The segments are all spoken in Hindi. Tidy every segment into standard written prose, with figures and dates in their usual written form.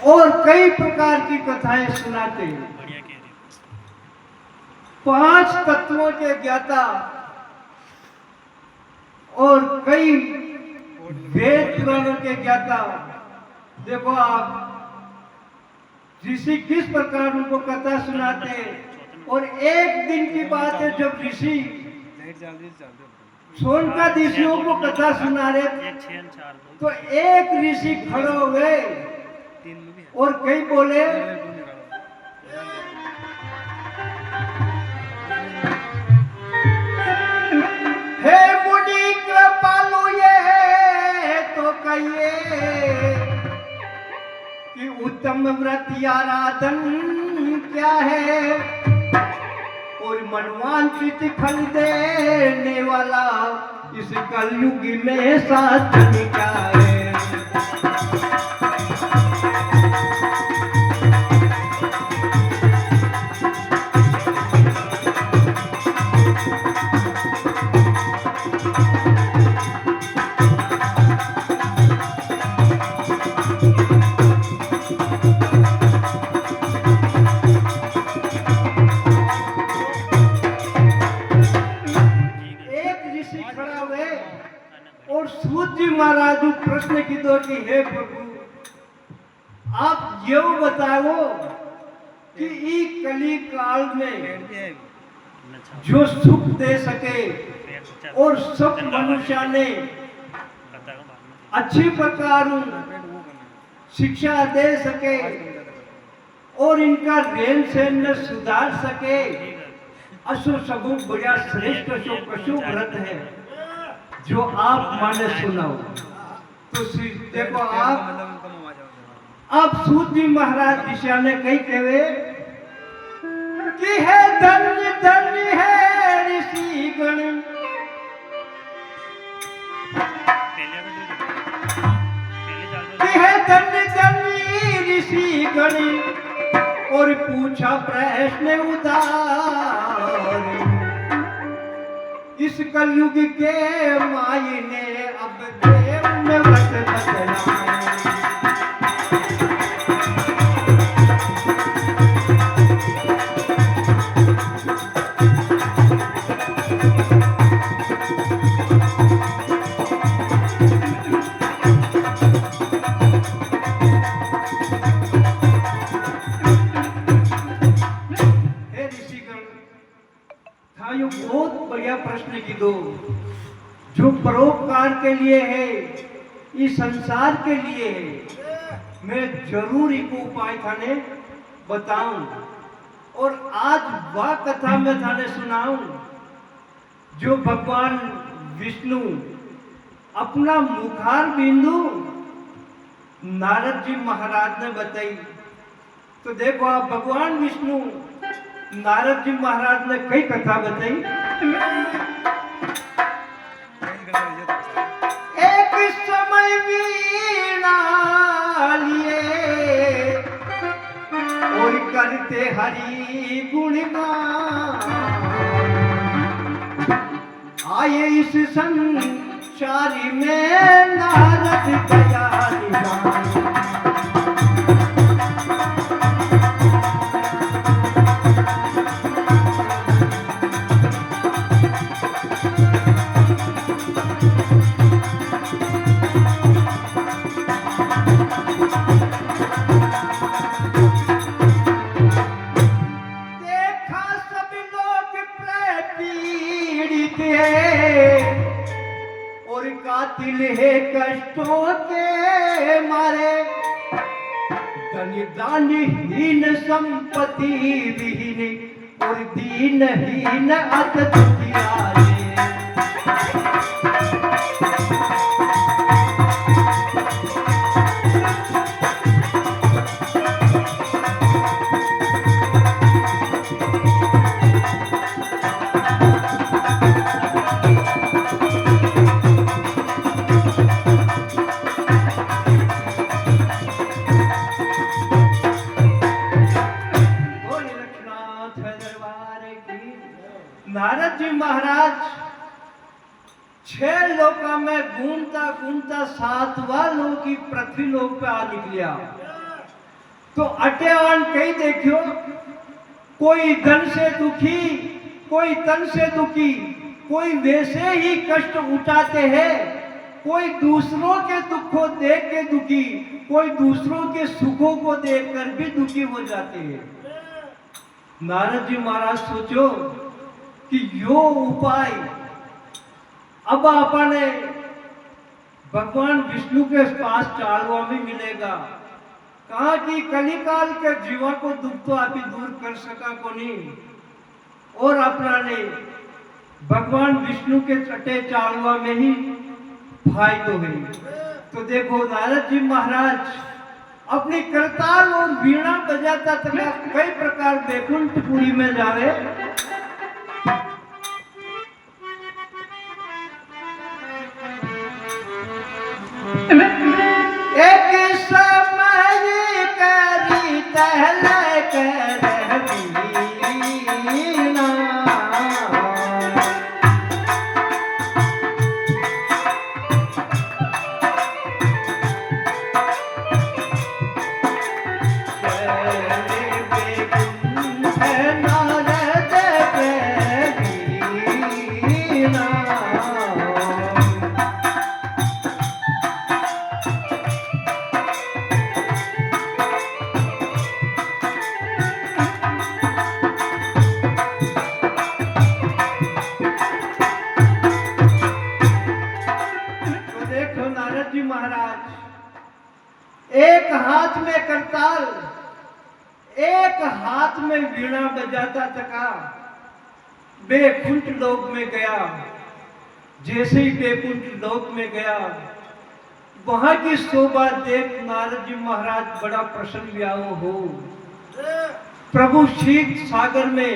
और कई प्रकार की कथाएं सुनाते हैं। 5 तत्वों के ज्ञाता और कई वेद पुराणों के ज्ञाता। देखो आप ऋषि किस प्रकार उनको कथा सुनाते हैं। और एक दिन की बात है जब ऋषि सोनकादीशियों को कथा सुना रहे तो एक ऋषि खड़े हुए और कई बोले, हे मुनि कृपालु ये तो कहिए कि उत्तम व्रत आराधन क्या है और मनवांछित फल देने वाला इस कलयुग में साधन क्या है। और सूत जी महाराज प्रश्न की दो कि हे प्रभु आप ये बताओ कि इस कली काल में जो सुख दे सके और सब मनुष्य ने अच्छी प्रकार शिक्षा दे सके और इनका रहन सहन में सुधार सके, असु सबु बढ़िया श्रेष्ठ कशु व्रत है जो आप माने सुनाओ। तो देखो आप सूत जी महाराज दिशा ने कही कहे कि है धन्य धन्य है ऋषि गण, कि है धन्य धन्य ऋषि गण। और पूछा प्रश्न उदार, इस कलयुग के मायने अब देव में व्रत बदलाए। हे ऋषिगण, था यो बहुत बढ़िया प्रश्न की दो जो परोपकार के लिए है, इस संसार के लिए है। मैं जरूर एक उपाय थाने बताऊं और आज वह कथा में थाने सुनाऊं जो भगवान विष्णु अपना मुखार बिंदु नारद जी महाराज ने बताई। तो देखो आप भगवान विष्णु नारद जी महाराज ने कई कथा बताई। एक समय वीणा लिए और करते हरि गुणगान, आए इस संसार में नारद गया निदान। और कातिल है कष्टों के मारे, धनी दानहीन संपत्ति विहीन और दीनहीन अत दुखियारे। नारद जी महाराज 6 लोका में घूमता घूमता 7वां लोक ही पृथ्वी लोक पे आ निकलिया। तो अटेवान कहीं देखियो, कोई धन से दुखी, कोई तन से दुखी, कोई वैसे ही कष्ट उठाते हैं, कोई दूसरों के दुखों देख के दुखी, कोई दूसरों के सुखों को देखकर भी दुखी हो जाते हैं। नारद जी महाराज सोचो कि यो उपाय अब अपने भगवान विष्णु के पास चालवा में मिलेगा। कहा कि कलिकाल के जीवा को दुख तो आप ही दूर कर सका को नहीं, और अपना ने भगवान विष्णु के चटे चालवा में ही फायदो है। तो देखो नारद जी महाराज अपनी करताल और वीणा बजाता तथा कई प्रकार बैकुंठपुरी में जावे। एक समय करी तहल कर वीणा, एक हाथ में करताल, एक हाथ में वीणा बजाता तका बैकुंठ लोक में गया। जैसे ही बैकुंठ लोक में गया, वहां की शोभा देख नारद जी महाराज बड़ा प्रसन्न व्याओ हो। प्रभु क्षीर सागर में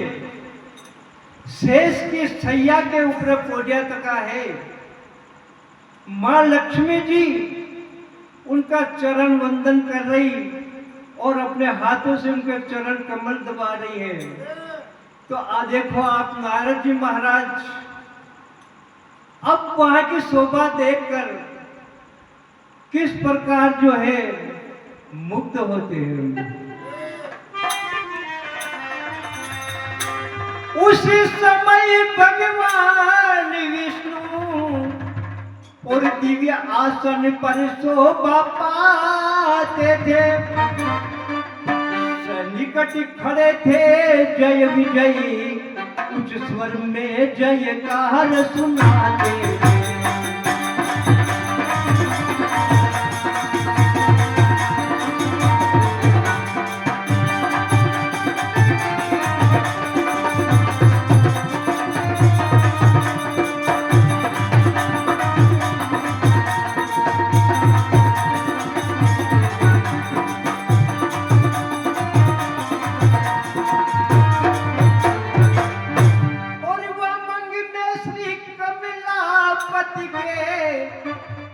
शेष की सैया के ऊपर पोडिया तका है। मां लक्ष्मी जी उनका चरण वंदन कर रही और अपने हाथों से उनके चरण कमल दबा रही है। तो देखो आप नारद जी महाराज अब वहां की शोभा देखकर किस प्रकार जो है मुग्ध होते हैं। उसी समय भगवान विष्णु और दिव्य आसन पर शोभा पाते थे। निकट खड़े थे जय विजयी, उच्च स्वर में जयकार सुनाते थे।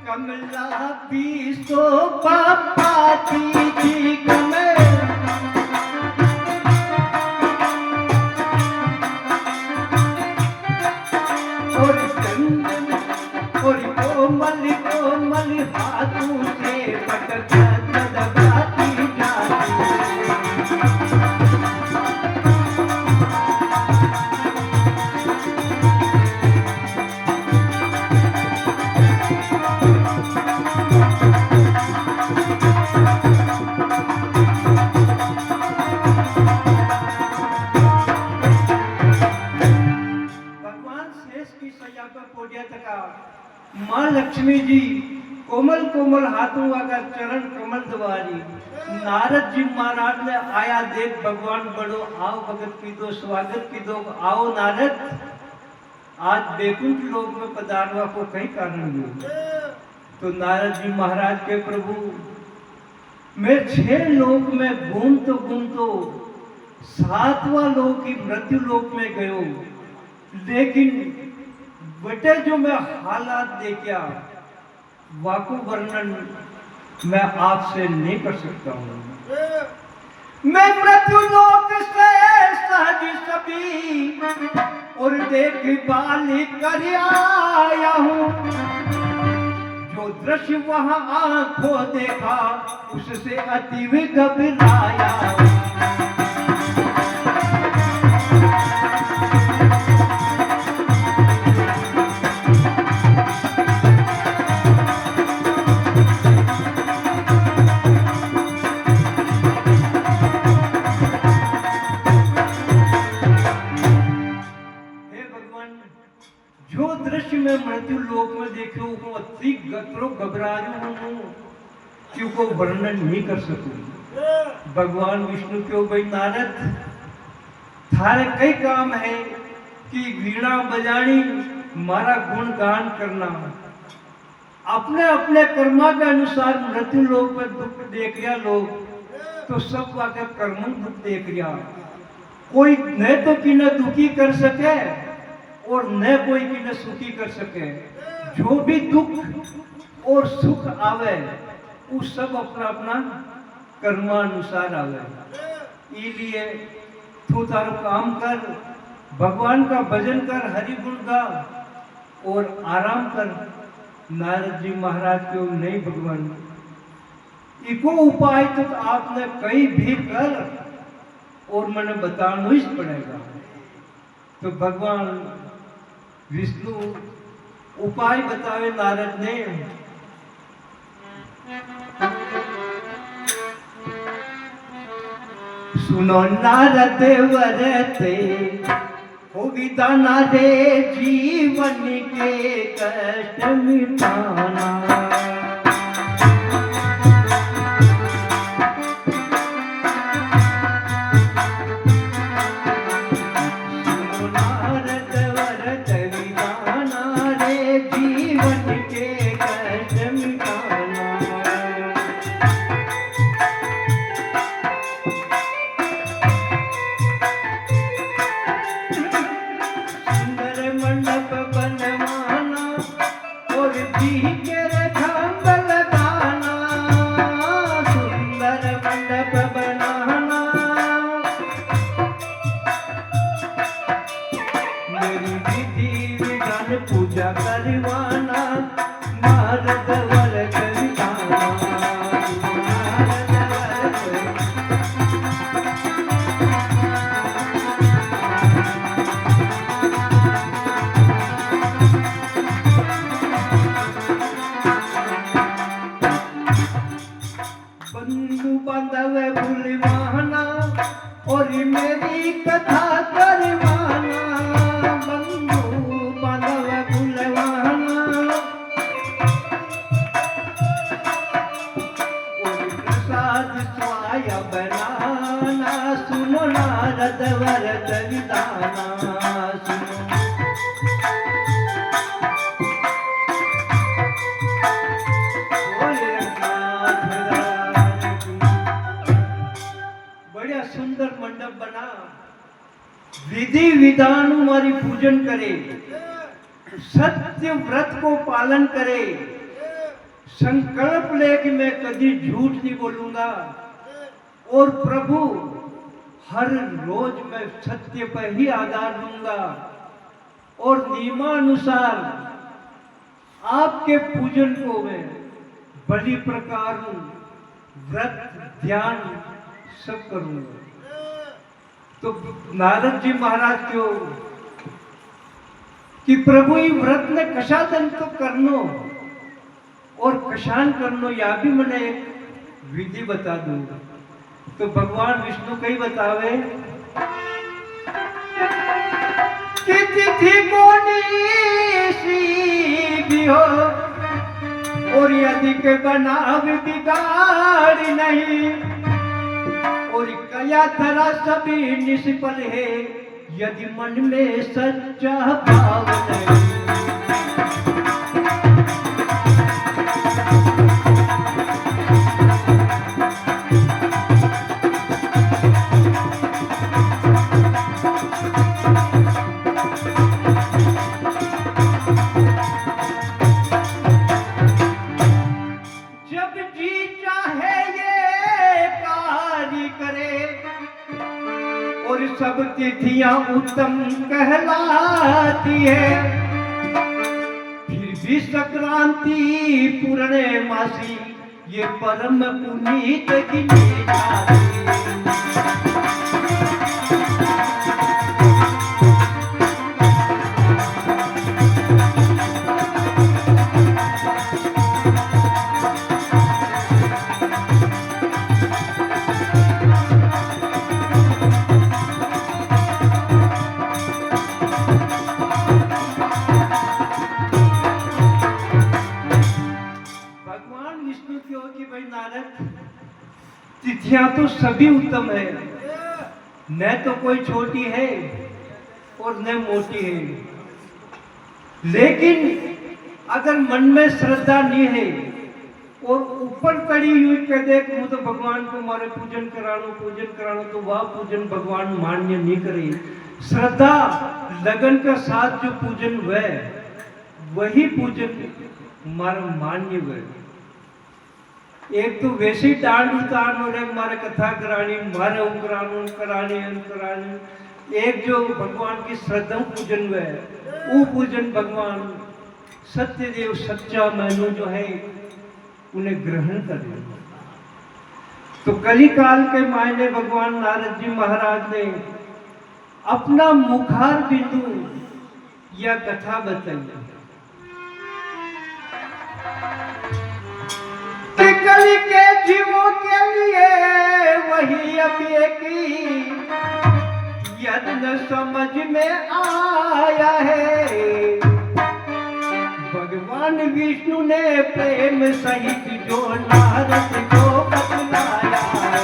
कमला भी शोभा पाती थी कमल, और चंदन और कोमल कोमल हाथों से पटका दबाती जाती। मां लक्ष्मी जी कोमल कोमल हाथों वाला चरण कमल दबारी। नारद जी महाराज ने आया देख भगवान बड़ो, आओ भगत की दो स्वागत की दो, आओ नारद आज बैकुंठ लोक में पधारवा को कई कारण हुए। तो नारद जी महाराज के प्रभु मैं 6 लोक में घूमतो घूमतो 7वां लोक ही मृत्यु लोक में गयो, लेकिन बेटे जो मैं हालात देखा वाको वर्णन मैं आपसे नहीं कर सकता हूँ। मैं मृत्यु लोक से सहज सभी और देख बाली कर आया हूँ। जो दृश्य वहां आंखों देखा उससे अतीव घबराया। जो दृश्य में मृत्यु लोक में देखो वो अति घबराया हूँ क्योंकि वर्णन नहीं कर सकूं। भगवान विष्णु क्यों भाई नारद थारे कई काम है कि वीणा बजानी मारा गुणगान करना। अपने अपने कर्मा के अनुसार मृत्यु लोक में दुख देख रहा लोग तो सब वाके कर्म दुख देख रहा। कोई न तो कि न दुखी कर सके और न कोई की न सुखी कर सके। जो भी दुख और सुख आवे वो सब अपना अपना कर्मानुसार आवे। इसलिए तू तारो काम कर, भगवान का भजन कर, हरि गुण गा और आराम कर। नारद जी महाराज क्यों नहीं भगवान इको उपाय तो आपने कई भी कर और मैंने बताना ही पड़ेगा। तो भगवान विष्णु उपाय बतावे नारद ने। सुनो नारद वरते हो विधाना रे जीवन के कष्ट मिटाना। पूजा करवाना नारद वर कविताना। बंधु बांधव भूलवाना और मेरी कथा करवाना। बनाना सुनो नारद वर कविताना। बढ़िया सुंदर मंडप बना, विधि विधान हमारी पूजन करे, सत्य व्रत को पालन करे, संकल्प ले कि मैं कभी झूठ नहीं बोलूंगा और प्रभु हर रोज मैं सत्य पर ही आधार दूंगा और नियमानुसार आपके पूजन को मैं बड़ी प्रकार व्रत ध्यान सब करूंगा। तो नारद जी महाराज क्यों कि प्रभु ही व्रत ने कशा दन तो करनो और कशान करनो या भी मैंने एक विधि बता दूंगा। तो भगवान विष्णु कई बतावे कि तिथि कोनी सी भी हो और यदि के बनाव बिगाड़ नहीं और कया तरह सभी निष्फल है यदि मन में सच्चा भाव नहीं। और सब तिथियां उत्तम कहलाती है, फिर भी संक्रांति पूर्णमासी ये परम पुनीत गिनी जाती है। तिथियां तो सभी उत्तम है, न तो कोई छोटी है और न मोटी है, लेकिन अगर मन में श्रद्धा नहीं है और ऊपर पड़ी हुई कह दे मुझे तो भगवान को मारे पूजन करानो, तो वह पूजन भगवान मान्य नहीं करे। श्रद्धा लगन का साथ जो पूजन वही पूजन मान्य वह। एक तो वैसे ही डांड उतारनो रे मारे कथा करानी, मारे करानी। एक जो भगवान की श्रद्धा पूजन वो पूजन भगवान सत्यदेव सच्चा मैनू जो है उन्हें ग्रहण करे। तो कली काल के मायने भगवान नारद जी महाराज ने अपना मुखार बिंदु या कथा बताई। कली के जीवों के लिए वही अभी की यत्न समझ में आया है। भगवान विष्णु ने प्रेम सहित जो नारद को बतलाया है।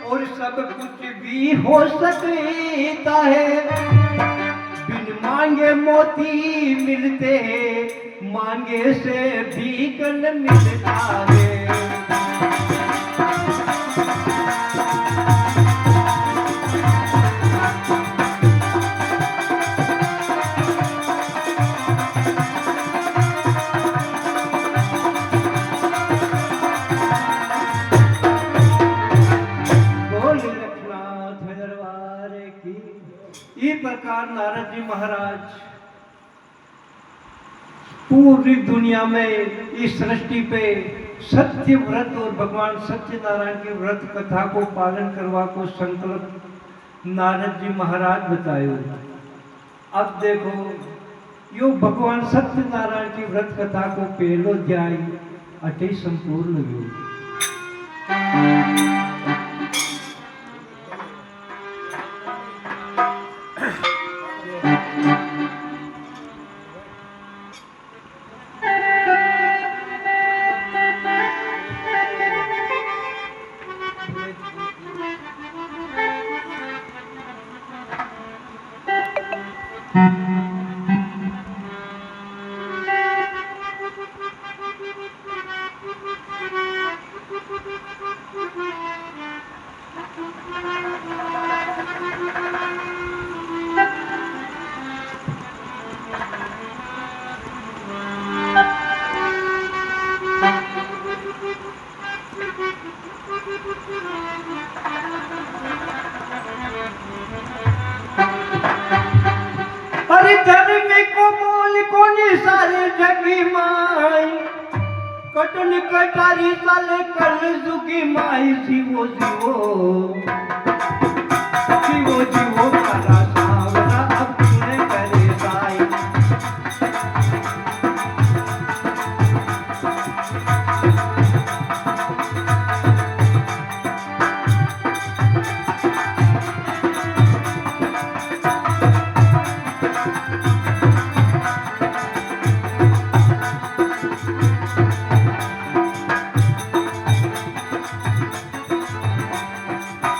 और सब कुछ भी हो सकता है, बिन मांगे मोती मिलते हैं, मांगे से भीख न मिलता है। इस प्रकार नारद जी महाराज पूरी दुनिया में इस सृष्टि पे सत्य व्रत और भगवान सत्यनारायण के व्रत कथा को पालन करवा को संकल्प नारद जी महाराज बतायो। अब देखो यो भगवान सत्यनारायण की व्रत कथा को पहलो जाय अटे संपूर्ण योग। सारे जगी माई कटन कटारी साले कल जुगी माई जीवो जीवो जीवो जीवो काला सावरा अब तूने करे साई।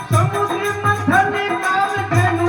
समुद्र मंथन काल धनु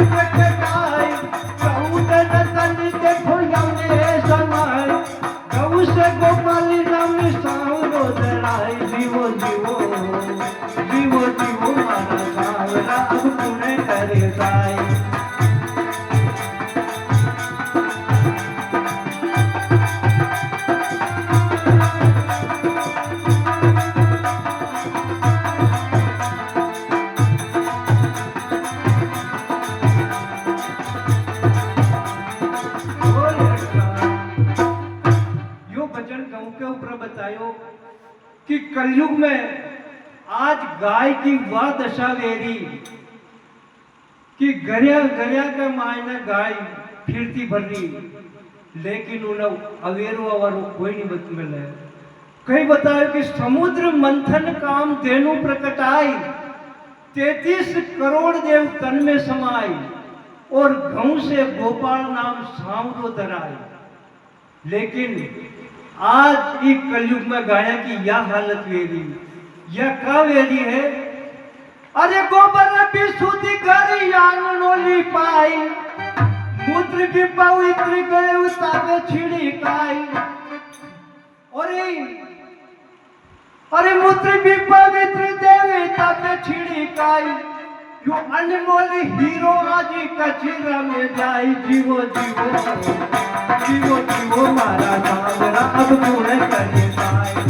कि कलयुग में आज गाय की वह दशा वेरी कि गरिया गरिया का मायने गाय फिरती भरी, लेकिन उन्हें अवेरो अवारो कोई नहीं बच मिले। कई बताए कि समुद्र मंथन काम देनु प्रकटाई, 33 करोड़ देव तन में समाई, और गऊ से गोपाल नाम सांवरो धराई। लेकिन आज इस कलयुग में गाया की यह हालत वेरी, यह का वेरी है। अरे गोबर भी सुधी घर आंगनोली पाई, मूत्र भी पवित्र गए उतावे छिड़ी काई। अरे मूत्र भी पवित्र देवता पे छिड़ी काई, जो अनमोल हीरो आज कचरा में जाई। जीवो जीवो जीवो जीवो मारा सांवरा अब पूरे करे पाए।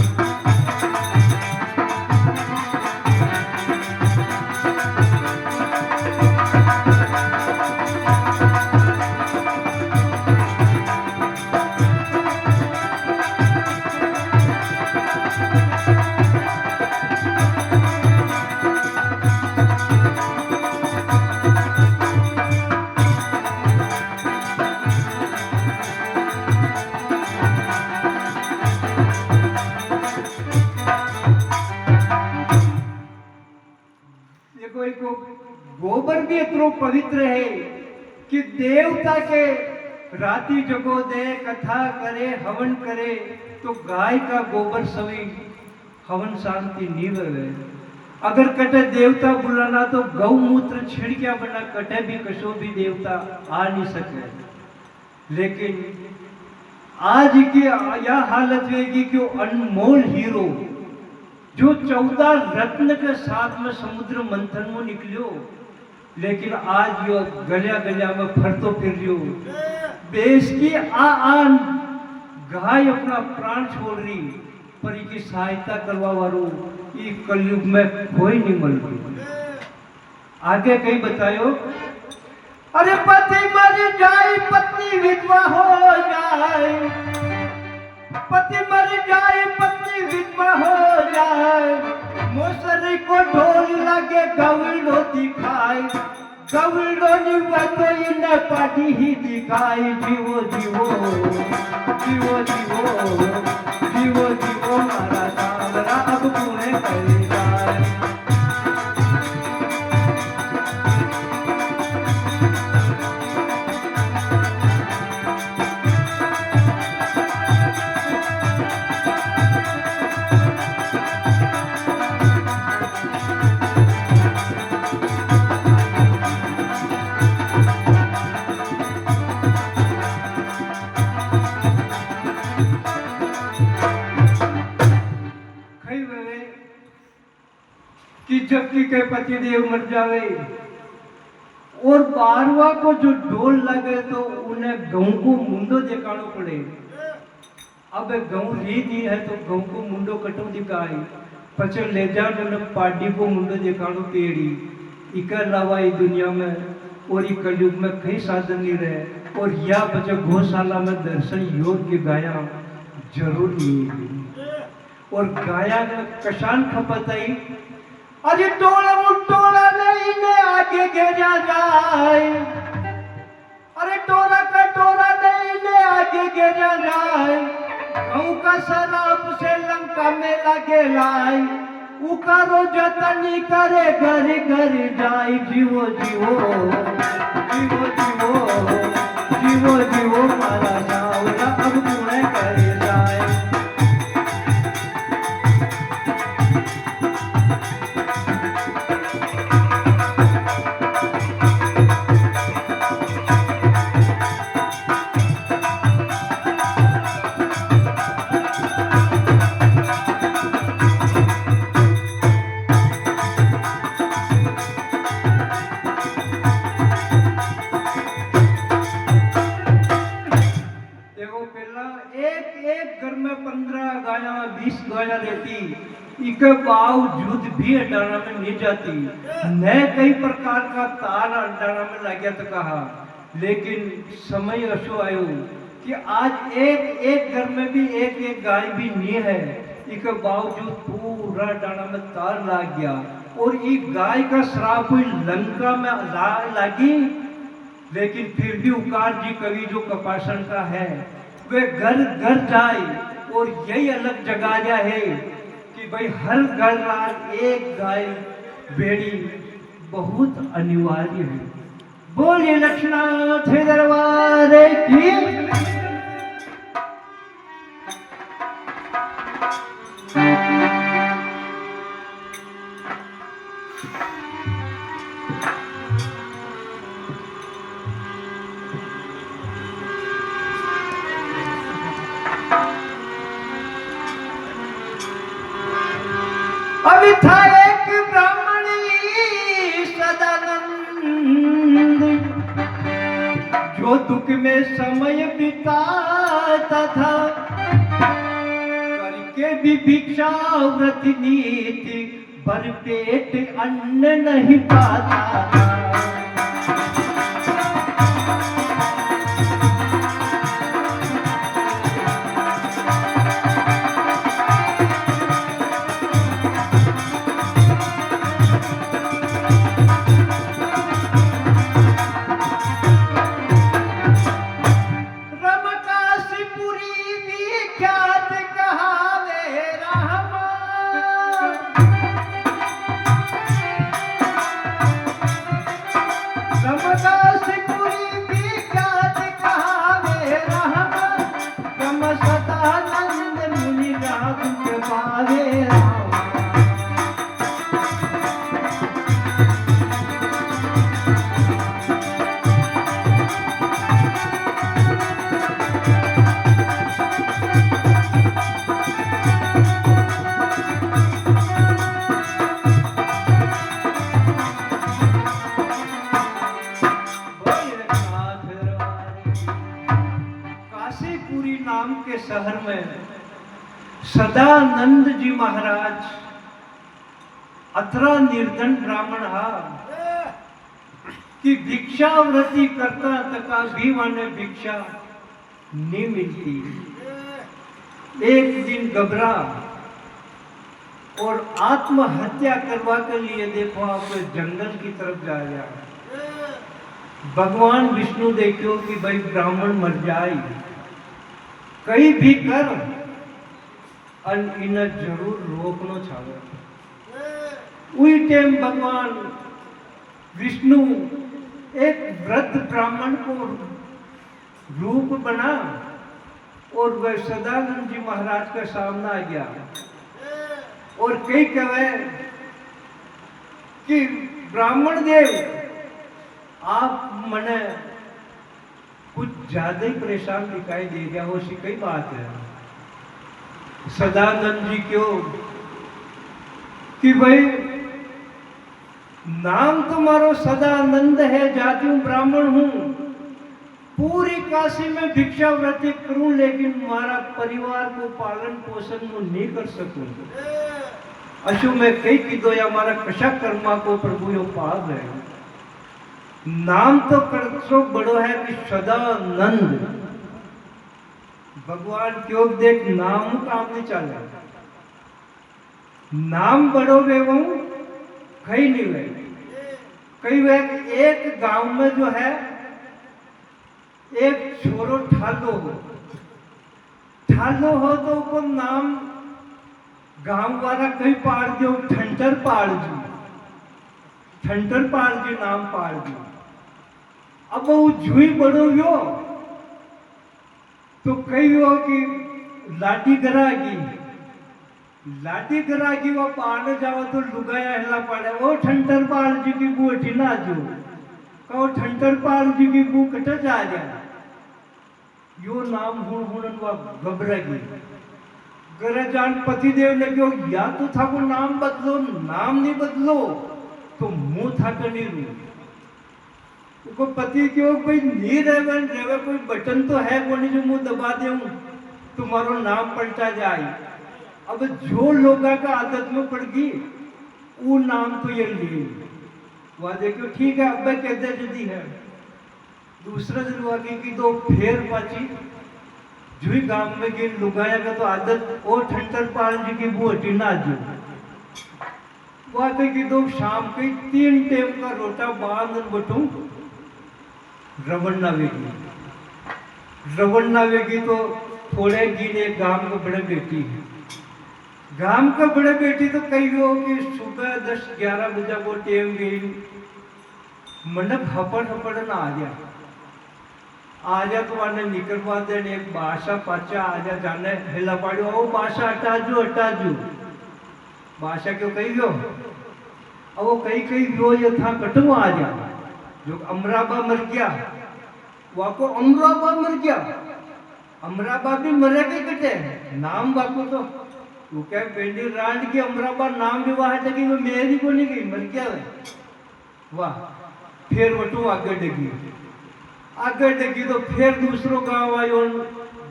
गोबर भी इतना पवित्र है कि देवता के राती जगो दे, कथा करे, हवन करे, तो गाय का गोबर सभी हवन शांति नीव है। अगर कटे देवता बुलाना तो गौमूत्र छिड़किया बना कटे भी कशो भी देवता आ नहीं सके। लेकिन आज की यह हालत रहेगी कि अनमोल हीरो जो 14 रत्न के साथ में समुद्र मंथन में निकलियो, लेकिन आज यो गलिया गलिया में फरतो फिर रियो। देश की आन गाय अपना प्राण छोड़ रही, पर की सहायता करवा वालो ये कलयुग में कोई नहीं मिल रही। आगे कहीं बतायो, अरे पति मर जाए पत्नी विधवा हो जाए, पति मर जाए पत्नी विधवा हो जाए, मोसरी को ढोल लगे गवलो दिखाई, गवलो निवतो इन पाटी ही दिखाई। जीवो जीवो जीवो जीवो जीवो जीवो मारा सांवरा अब पूरे करे जाए। कि जबकि के पति देव मर जावे और बारवा को जो डोल लगे तो उन्हें गऊ को मुंडो दिखाना पड़े। अब गऊ री दी है तो गऊ को मुंडो कटो दिखाई, पचे ले जा पार्टी को मुंडो दिखानो पेड़ी। इका अलावा इस दुनिया में और इस कलयुग में कई साधन नहीं रहे, और या बचे गौशाला में दर्शन योग्य गाया जरूर नहीं है। और गाया कशान खपत आई, अरे टोला मुटोला नहीं ने आगे घेरा जाए, अरे टोला का टोला नहीं ने आगे घेरा जाए, गऊ का शराब से लंका में लगे लाई, उकारो जतनी करे घर घर जाए। जीवो जीवो जीवो जीवो जीवो जीवो मारा सांवरा अब पूरे करे जाए। एक घर में 15 गाया 20 गाया रहती, इसके बावजूद भी अड्डाना में नहीं जाती। न कई प्रकार का तार अड्डाना में लग गया तो कहा, लेकिन समय ऐसो आयो कि आज एक एक घर में भी एक एक गाय भी नहीं है, इसके बावजूद पूरा डाना में तार लाग गया और ये गाय का श्राप हुई लंका में लागी। लेकिन फिर भी उकार जी कवि जो कपासन का है वे घर घर जाए और यही अलग जगाया है कि भाई हर घर रात एक गाय बेड़ी बहुत अनिवार्य है। बोलिए लक्ष्मणनाथ दरबार की। अभी था एक ब्राह्मण सदानंद जो दुख में समय बिताता था, करके भी भिक्षा व्रत नीति भर पेट अन्न नहीं पाता था। नाम के शहर में सदानंद जी महाराज अथरा निर्धन ब्राह्मण हा कि भिक्षा व्रती करता तका भी माने भिक्षा नहीं मिलती। एक दिन घबरा और आत्महत्या करवा के लिए देखो आप जंगल की तरफ जाया। भगवान विष्णु देखो कि भाई ब्राह्मण मर जाए कहीं भी कर इन्हें जरूर रोकना चाहिए। उसी टाइम भगवान विष्णु एक वृद्ध ब्राह्मण को रूप बना और वह सदानंद जी महाराज का सामना आ गया और कई कहे कि ब्राह्मण देव आप मने कुछ ज्यादा ही परेशान दिखाई दे गया हो, सी कई बात है। सदानंद जी क्यों कि भाई नाम तुम्हारो सदानंद है, जाति हूं ब्राह्मण हूं, पूरी काशी में भिक्षा व्रती करूं लेकिन हमारा परिवार को पालन पोषण में नहीं कर सकूं। अशु में कई की दो या हमारा कशा कर्मा को प्रभु यो पाल है। नाम तो करसो बड़ो है कि सदानंद। भगवान क्यों देख नाम काम नहीं चल नाम बड़ो वे वो कहीं नहीं वे कई वे एक गांव में जो है एक छोरो ठालो हो तो को नाम गांव वाला कई पाड़ दो ठंटर पाड़ जी नाम पाड़ दी। अब वो जुई बड़ो यो तो कई हो कि लाठी गरागी वो पाने जाओ तो लुगाया हिला पाड़े वो ठंटर पाल जी की बू ना जो कहो ठंटर पाल जी की बू कट जा यो नाम हुन घबरागी गरे जान पतिदेव ने क्यों या तो था वो नाम बदलो, नाम नहीं बदलो तो मुंह था नहीं रू को पति क्यों कोई नहीं रेवे कोई बटन तो है वो नहीं जो मुंह दबा दे तुम्हारो नाम पलटा जाए। अब जो लोगा का आदत में पड़ गई वो नाम तो ये लिए वह देखो ठीक है अब कहते जल्दी है दूसरा जरूर की तो फेर पाची जुई गांव में गिन लुगाया का तो आदत और ठंडर पाल जी की बोटी ना जो वाकई की दो शाम के 3 टाइम का रोटा बांध बटू रवन्ना वेगी तो थोड़े गिने गांव का बड़े बेटी है। गांव का बड़े बेटी तो कही हो कि सुबह 10-11 बजे को टेम गई मंडप हपड़ ना आ जा तो आने निकल पाते एक भाषा पाचा आ जा जाने हिला पाड़ो ओ भाषा हटा जो भाषा क्यों कही गयो अब वो कही गयो ये था कटू आ जा जो अमराबा मर गया वाको अमराबा मर गया अमराबा भी मरे के कटे नाम वाको तो वो क्या पेंडी रांड की अमराबा नाम भी वहां लगी वो मेरी को नहीं गई मर गया वाह फिर वटू आगे डगी तो फिर दूसरो गांव आयो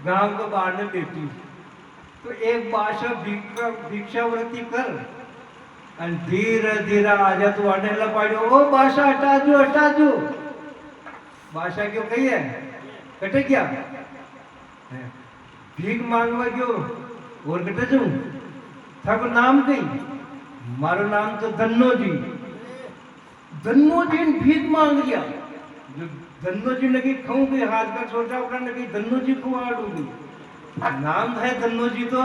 गांव का बाहर ने बेटी तो एक भाषा भिक्षावृत्ति कर और धीरे धीरे आजा तो आने लगा पाड़ो ओ भाषा हटा जो भाषा क्यों कही है कटे क्या भीख मांगवा क्यों और कटे जो था को नाम कही मारो नाम तो धन्नो जी ने भीख मांग लिया जो धन्नो जी ने की खाऊं के हाथ का सोचा करने की धन्नो जी को आड़ूंगी नाम है धन्नो जी तो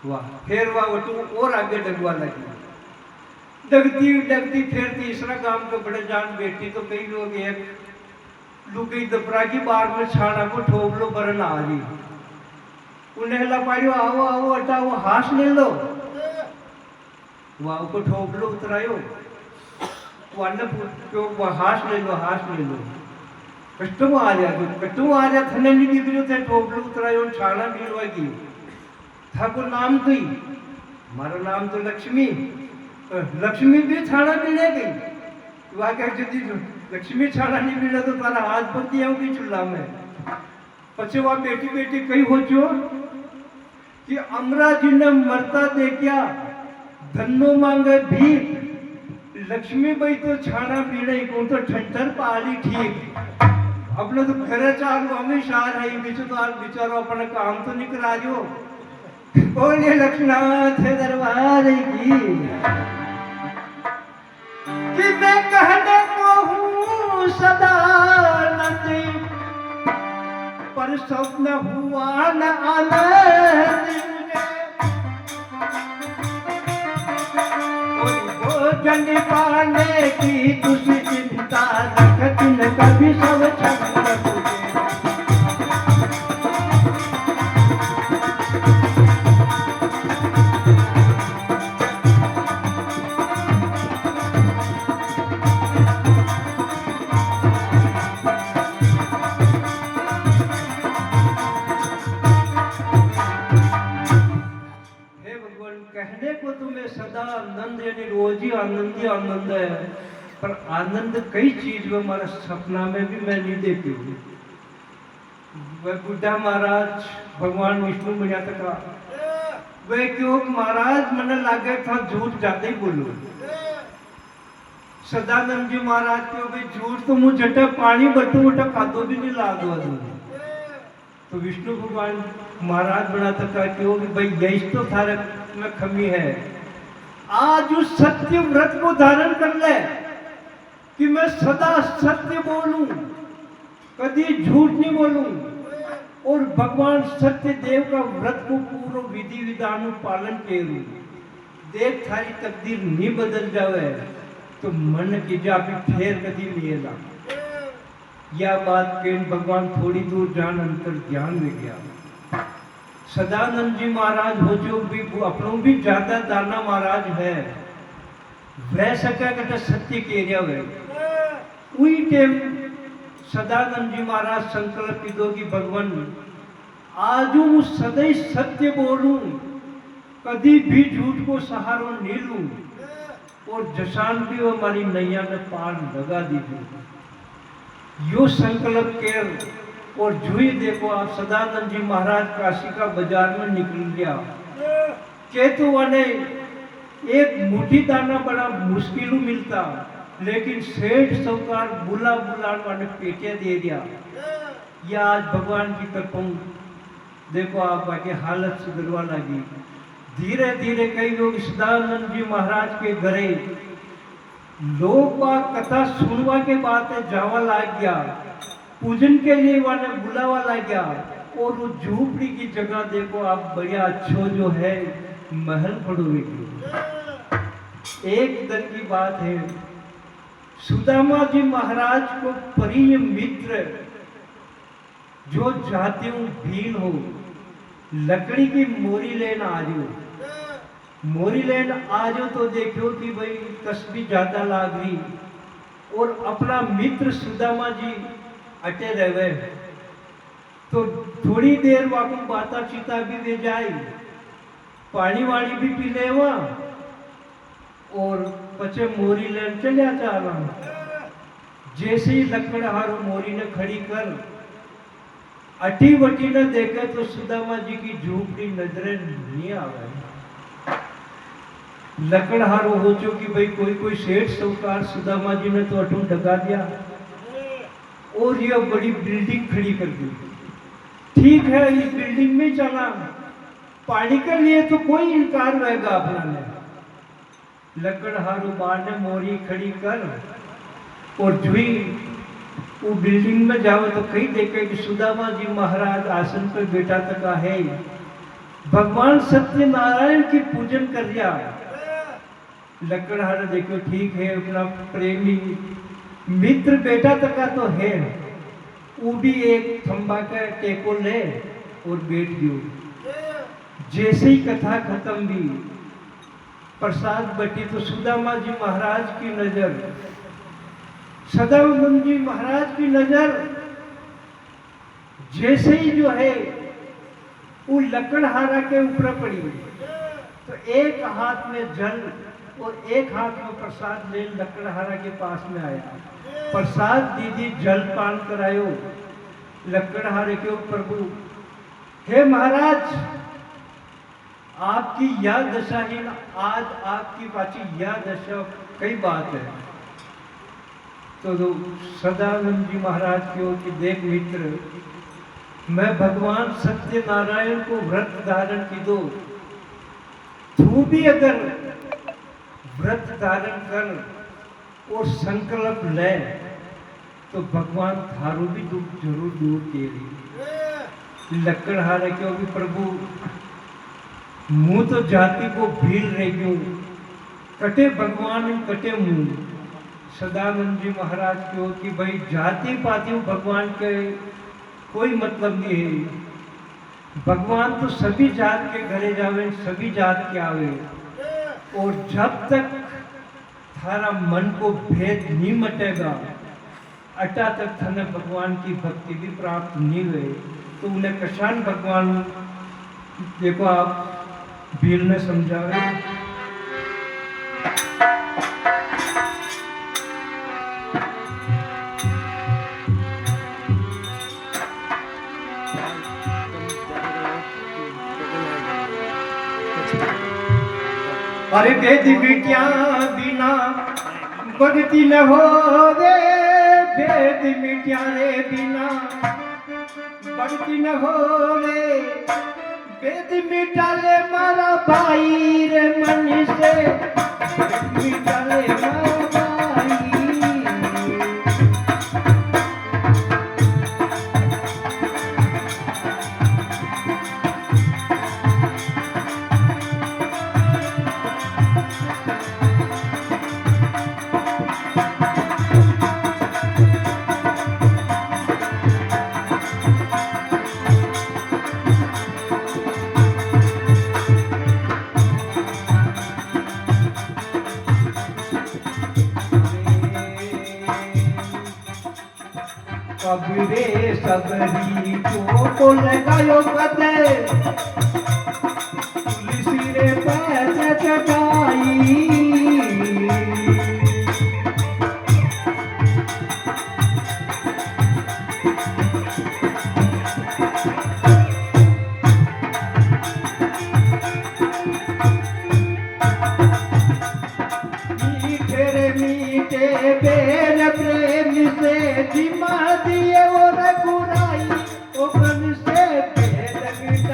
वाह फिर वाह वो और आगे डगवा लगी डगती फिर तीसरा काम के बड़े जान बेटी तो कई लोग एक लुकी दपरा की बार में छाड़ा को ठोक लो बरन आ रही उन्हें ला पाड़ियो आओ अटा वो हाथ ले लो वाह को ठोक लो उतरायो हाथ ले लो कस्टम आ जा थने नहीं दिखो थे ठोक लो उतरायो छाड़ा बीड़वागी था को नाम कही मारा नाम तो लक्ष्मी भी छाड़ा बीड़े गई वहां क्या जदी लक्ष्मी छाड़ा नहीं बीड़ा तो तारा हाथ पति आऊंगी चूल्हा में पछे वहां बेटी कही हो जो कि अमरा जी ने मरता देखा धन्नो मांगे भीख लक्ष्मी भाई तो छाना पीड़े को तो ठंडर पाली ठीक अपने तो घरे चालू हमेशा रही बिचारो अपने काम तो नहीं करा जो बोले लक्ष्मणाथ दरबार की कि मैं कहने को हूँ सदा नदी पर स्वप्न हुआ न आनंद जन पाने की तुझी चिंता रखत न कभी सब छंद कहने को तुम्हें सदा आनंद यानी रोज ही आनंद है पर आनंद कई चीज में हमारा सपना में भी मैं नहीं देखी हूँ वह बुढ़ा महाराज भगवान विष्णु बना था वह क्यों महाराज मन लागे था झूठ जाते ही बोलो सदानंद जी महाराज क्यों भाई झूठ तो मुझे जटा पानी बटू उठा खादो भी नहीं ला दो तो विष्णु भगवान महाराज बनाता था क्यों भाई यही तो थारे में कमी है आज उस सत्य व्रत को धारण कर ले कि मैं सदा सत्य बोलूं कभी झूठ नहीं बोलूं और भगवान सत्य देव का व्रत को पूरा विधि विधान पालन करूं देख थारी तकदीर नहीं बदल जावे तो मन की जापी फेर कभी मिलेगा यह बात के भगवान थोड़ी दूर जान अंतर ज्ञान में गया सदानंद जी महाराज हो जो भी अपनों भी ज्यादा दाना महाराज है वह सका कटा सत्य के एरिया में वही टाइम सदानंद जी महाराज संकल्प की दो कि भगवान आज मैं सदैव सत्य बोलूं कभी भी झूठ को सहारा नहीं लूं और जशान भी वो हमारी नैया ने पार लगा दीजिए यो संकल्प के और जुई देखो आप सदानंद जी महाराज काशी का बाजार में निकल गया केतु वाले एक मुट्ठी दाना बड़ा मुश्किल मिलता लेकिन सेठ साहूकार बुला वाले पेटे दे दिया या आज भगवान की कृपा देखो आप बाकी हालत सुधरवा लगी। धीरे धीरे कई लोग सदानंद जी महाराज के घरे लोग बाग कथा सुनवा के बाद जावा लाग गया, पूजन के लिए वाने बुलावा लाग गया। और वो झूपड़ी की जगह देखो आप बढ़िया अच्छो जो है महल पड़ोगे। एक दिन की बात है, सुदामा जी महाराज को प्रिय मित्र जो जाते हूँ भील हो, लकड़ी की मोरी लेन आ जाओ, मोरी लेन आ जाओ तो देखो कि भाई तस्बी ज्यादा लाग रही। और अपना मित्र सुदामा जी अटे रहे तो थोड़ी देर वाकू बाता चीता भी दे जाए, पानी वाली भी पी ले और पचे मोरी लेन चलिया चाला। जैसे ही लकड़हारो मोरी ने खड़ी कर अटी वटी न देखे तो सुदामा जी की झूपड़ी नजरें नहीं आवे। लकड़हारो हो चो कि भाई कोई सेठ साहूकार सुदामा जी ने तो अटू ढका दिया और यह बड़ी बिल्डिंग खड़ी कर दी। ठीक है, इस बिल्डिंग में चला, पानी के लिए तो कोई इनकार रहेगा अपना ने। लकड़हारो बार ने मोरी खड़ी कर और जुई वो बिल्डिंग में जाओ तो कहीं देखे कि सुदामा जी महाराज आसन पर बैठा तका है, भगवान सत्यनारायण की पूजन कर दिया। लकड़हारा देखो ठीक है, अपना प्रेमी मित्र बेटा तका तो है, वो भी एक खंबा का टेको ले और बैठ गयो। जैसे ही कथा खत्म भी प्रसाद बटी तो सुदामा जी महाराज की नजर, सदानंद जी महाराज की नजर जैसे ही जो है वो लकड़हारा के ऊपर पड़ी तो एक हाथ में जल और एक हाथ में प्रसाद ले लकड़हारा के पास में आया। प्रसाद दीदी जल पान करायो। लकड़हारे के प्रभु, हे महाराज आपकी यह दशा ही आज आपकी पाची यह दशा कई बात है। तो सदानंद जी महाराज की ओर की देख मित्र, मैं भगवान सत्यनारायण को व्रत धारण की दो, तू भी अगर व्रत धारण कर और संकल्प ले तो भगवान थारू भी दुख जरूर दूर तेरी। लकड़हारे क्यों भी प्रभु मुंह तो जाति को भील रह गयो, कटे भगवान कटे मुंह। सदानंद जी महाराज क्यों कि भाई जाति पाति भगवान के कोई मतलब नहीं है। भगवान तो सभी जात के घरे जावे, सभी जात के आवे। और जब तक थारा मन को भेद नहीं मटेगा अटा तक थाने भगवान की भक्ति भी प्राप्त नहीं हुए। तो उन्हें कशान भगवान देखो आप भील ने समझावे। अरे वेद विद्या बिना भक्ति न हो रे, वेद विद्या रे बिना भक्ति न हो रे। वेद मिटा ले मारा भाई रे मन से, मिटा ले मारा भाई। कबीरे सबरी को लगायो कदे, तुलसी रे पैसे चटाई। मीठे रे मीठे बेर प्रेम से जिमा दिए वो रघुराई, ओ मन से भेद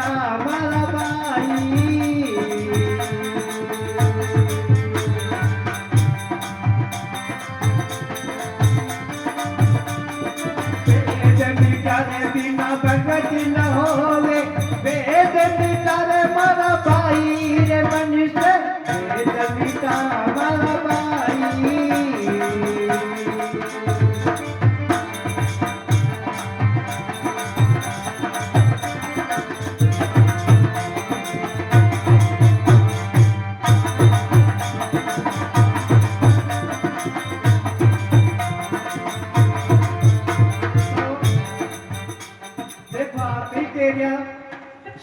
तेरिया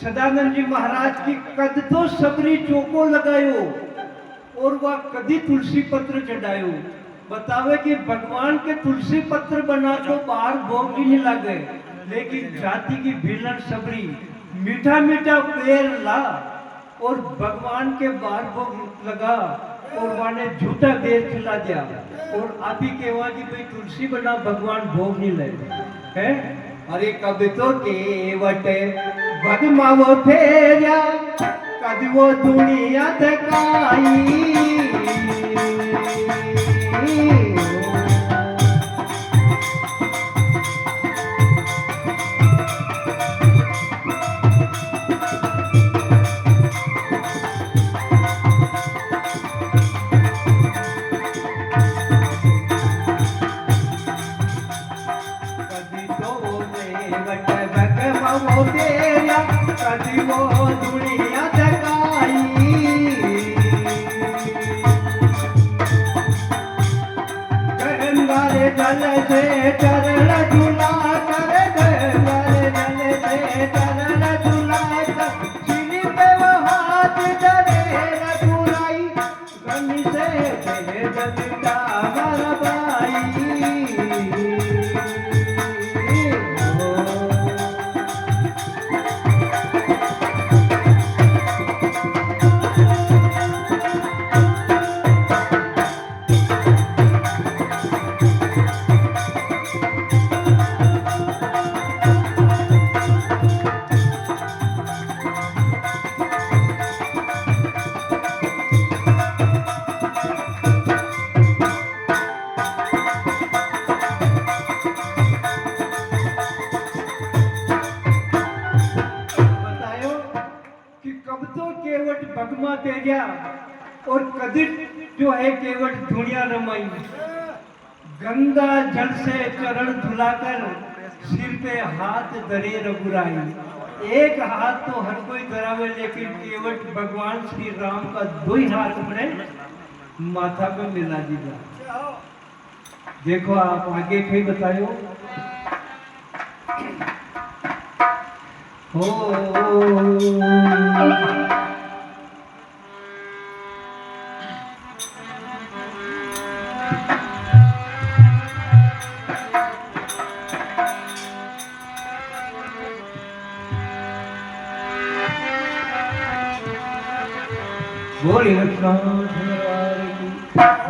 सदानंद जी महाराज की कद तो सबरी चौको लगायो और वह कदी तुलसी पत्र चढ़ायो। बतावे कि भगवान के तुलसी पत्र बना तो बाहर भोग ही नहीं लगे, लेकिन जाति की भिलन सबरी मीठा मीठा पेड़ ला और भगवान के बाहर भोग लगा और माने झूठा देर खिला दिया और आप ही कहवा कि भाई तुलसी बना भगवान भोग नहीं ले है। अरे कब तो केवट भगमावो फेरिया कद वो दुनिया तकाई। कदी वो दुनिया तकाई। गंगारे जल से चरण झूला कर, गंगारे जल से चरण झूला कर, सिर पे वो हाथ धरे रघुराई, गमी से भेद मिटा हमारा भाई। भगमा तेजा और कदिर जो है केवट दुनिया रमाई। गंगा जल से चरण धुलाकर सिर पे हाथ धरे रघुराई। एक हाथ तो हर कोई धरावे, लेकिन केवट भगवान श्री राम का दो ही हाथ अपने माथा पे मिला दीजा। देखो आप आगे कहीं बतायो हो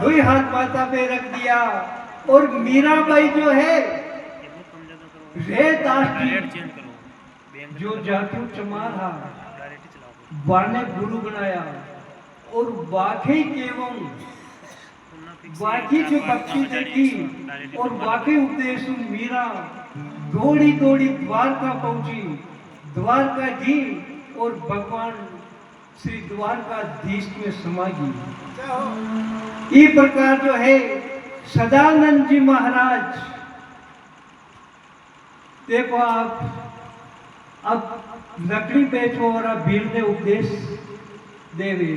दो ही हाथ माथा पे रख दिया। और मीराबाई जो है रे दास जी जो जातू चमार वाने गुरु बनाया और वाकई केवल वाकई जो भक्ति देखी और वाकई उपदेश मीरा दौड़ी दौड़ी द्वारका पहुंची। द्वारका जी और भगवान श्री द्वारकाधीश में समा गई। इस प्रकार जो है सदानंद जी महाराज देखो आप अब लकड़ी बेचो और अब भीड़ ने उपदेश देवे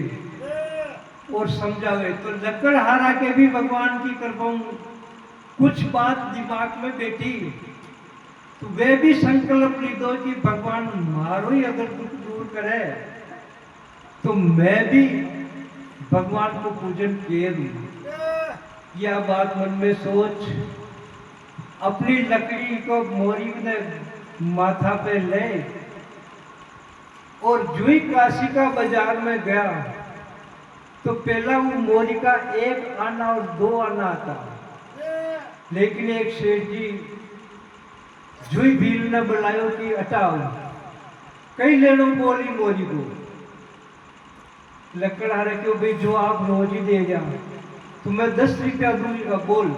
और समझावे। तो लकड़हारा के भी भगवान की कृपा कुछ बात दिमाग में बैठी तो वे भी संकल्प ली दो कि भगवान मारो ही अगर दुख दूर करे तो मैं भी भगवान को पूजन किए दूं। यह बात मन में सोच अपनी लकड़ी को मोरी ने माथा पे ले और जुई काशी का बाजार में गया तो पहला वो मोरी का एक आना और दो आना आता, लेकिन एक शेठ जी जुई भील ने बुलायो कि हटाओ कई लेनो बोली मोरी को। लकड़हारे क्यों भाई जो आप रोज ही दे जा तो मैं 10 रुपया दूंगा बोल।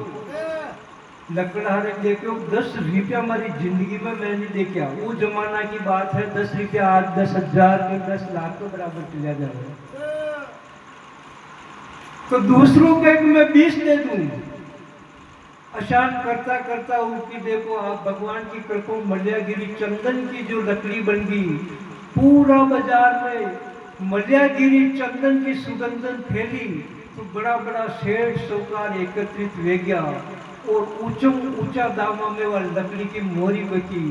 लकड़हारे देखो 10 रुपया हमारी जिंदगी में मैं नहीं देखा। वो जमाना की बात है 10 रुपया आज 10,000 के 10 लाख के बराबर चला जाए। तो दूसरों को मैं 20 दे दूं। आसान करता करता उनकी देखो आप भगवान की कृपा मल्यागिरी चंदन की जो लकड़ी बन गई। पूरा बाजार में मल्यागिरी चंदन की सुगंधन फैली तो बड़ा बड़ा शेठ साहूकार एकत्रित हो गया और ऊंचा दामा में वह लकड़ी की मोरी बची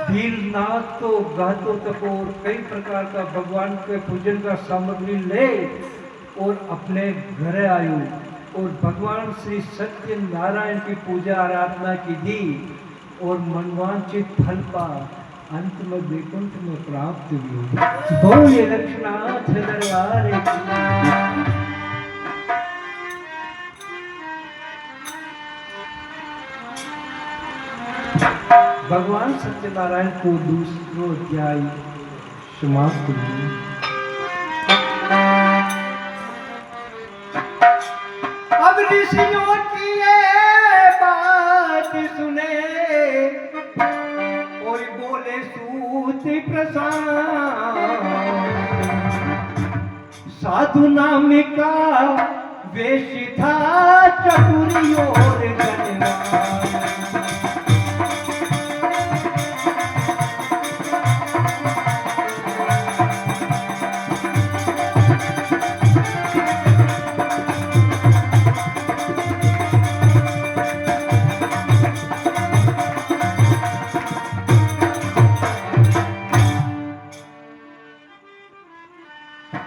भील नाथ तो गातो तको और कई प्रकार का भगवान के पूजन का सामग्री ले और अपने घर आयो और भगवान श्री सत्य नारायण की पूजा आराधना की दी और मनवांचित फल पा अंत में वैकुंठ में प्राप्त हुई। बोले लक्ष्मणाथ दरबार की। भगवान सत्यनारायण को दूसरो अध्याय समाप्त हुई। अब ऋषियों की ये बात सुने और बोले सूत प्रसाद साधु नाम का वेश था चतुरी और धनवान।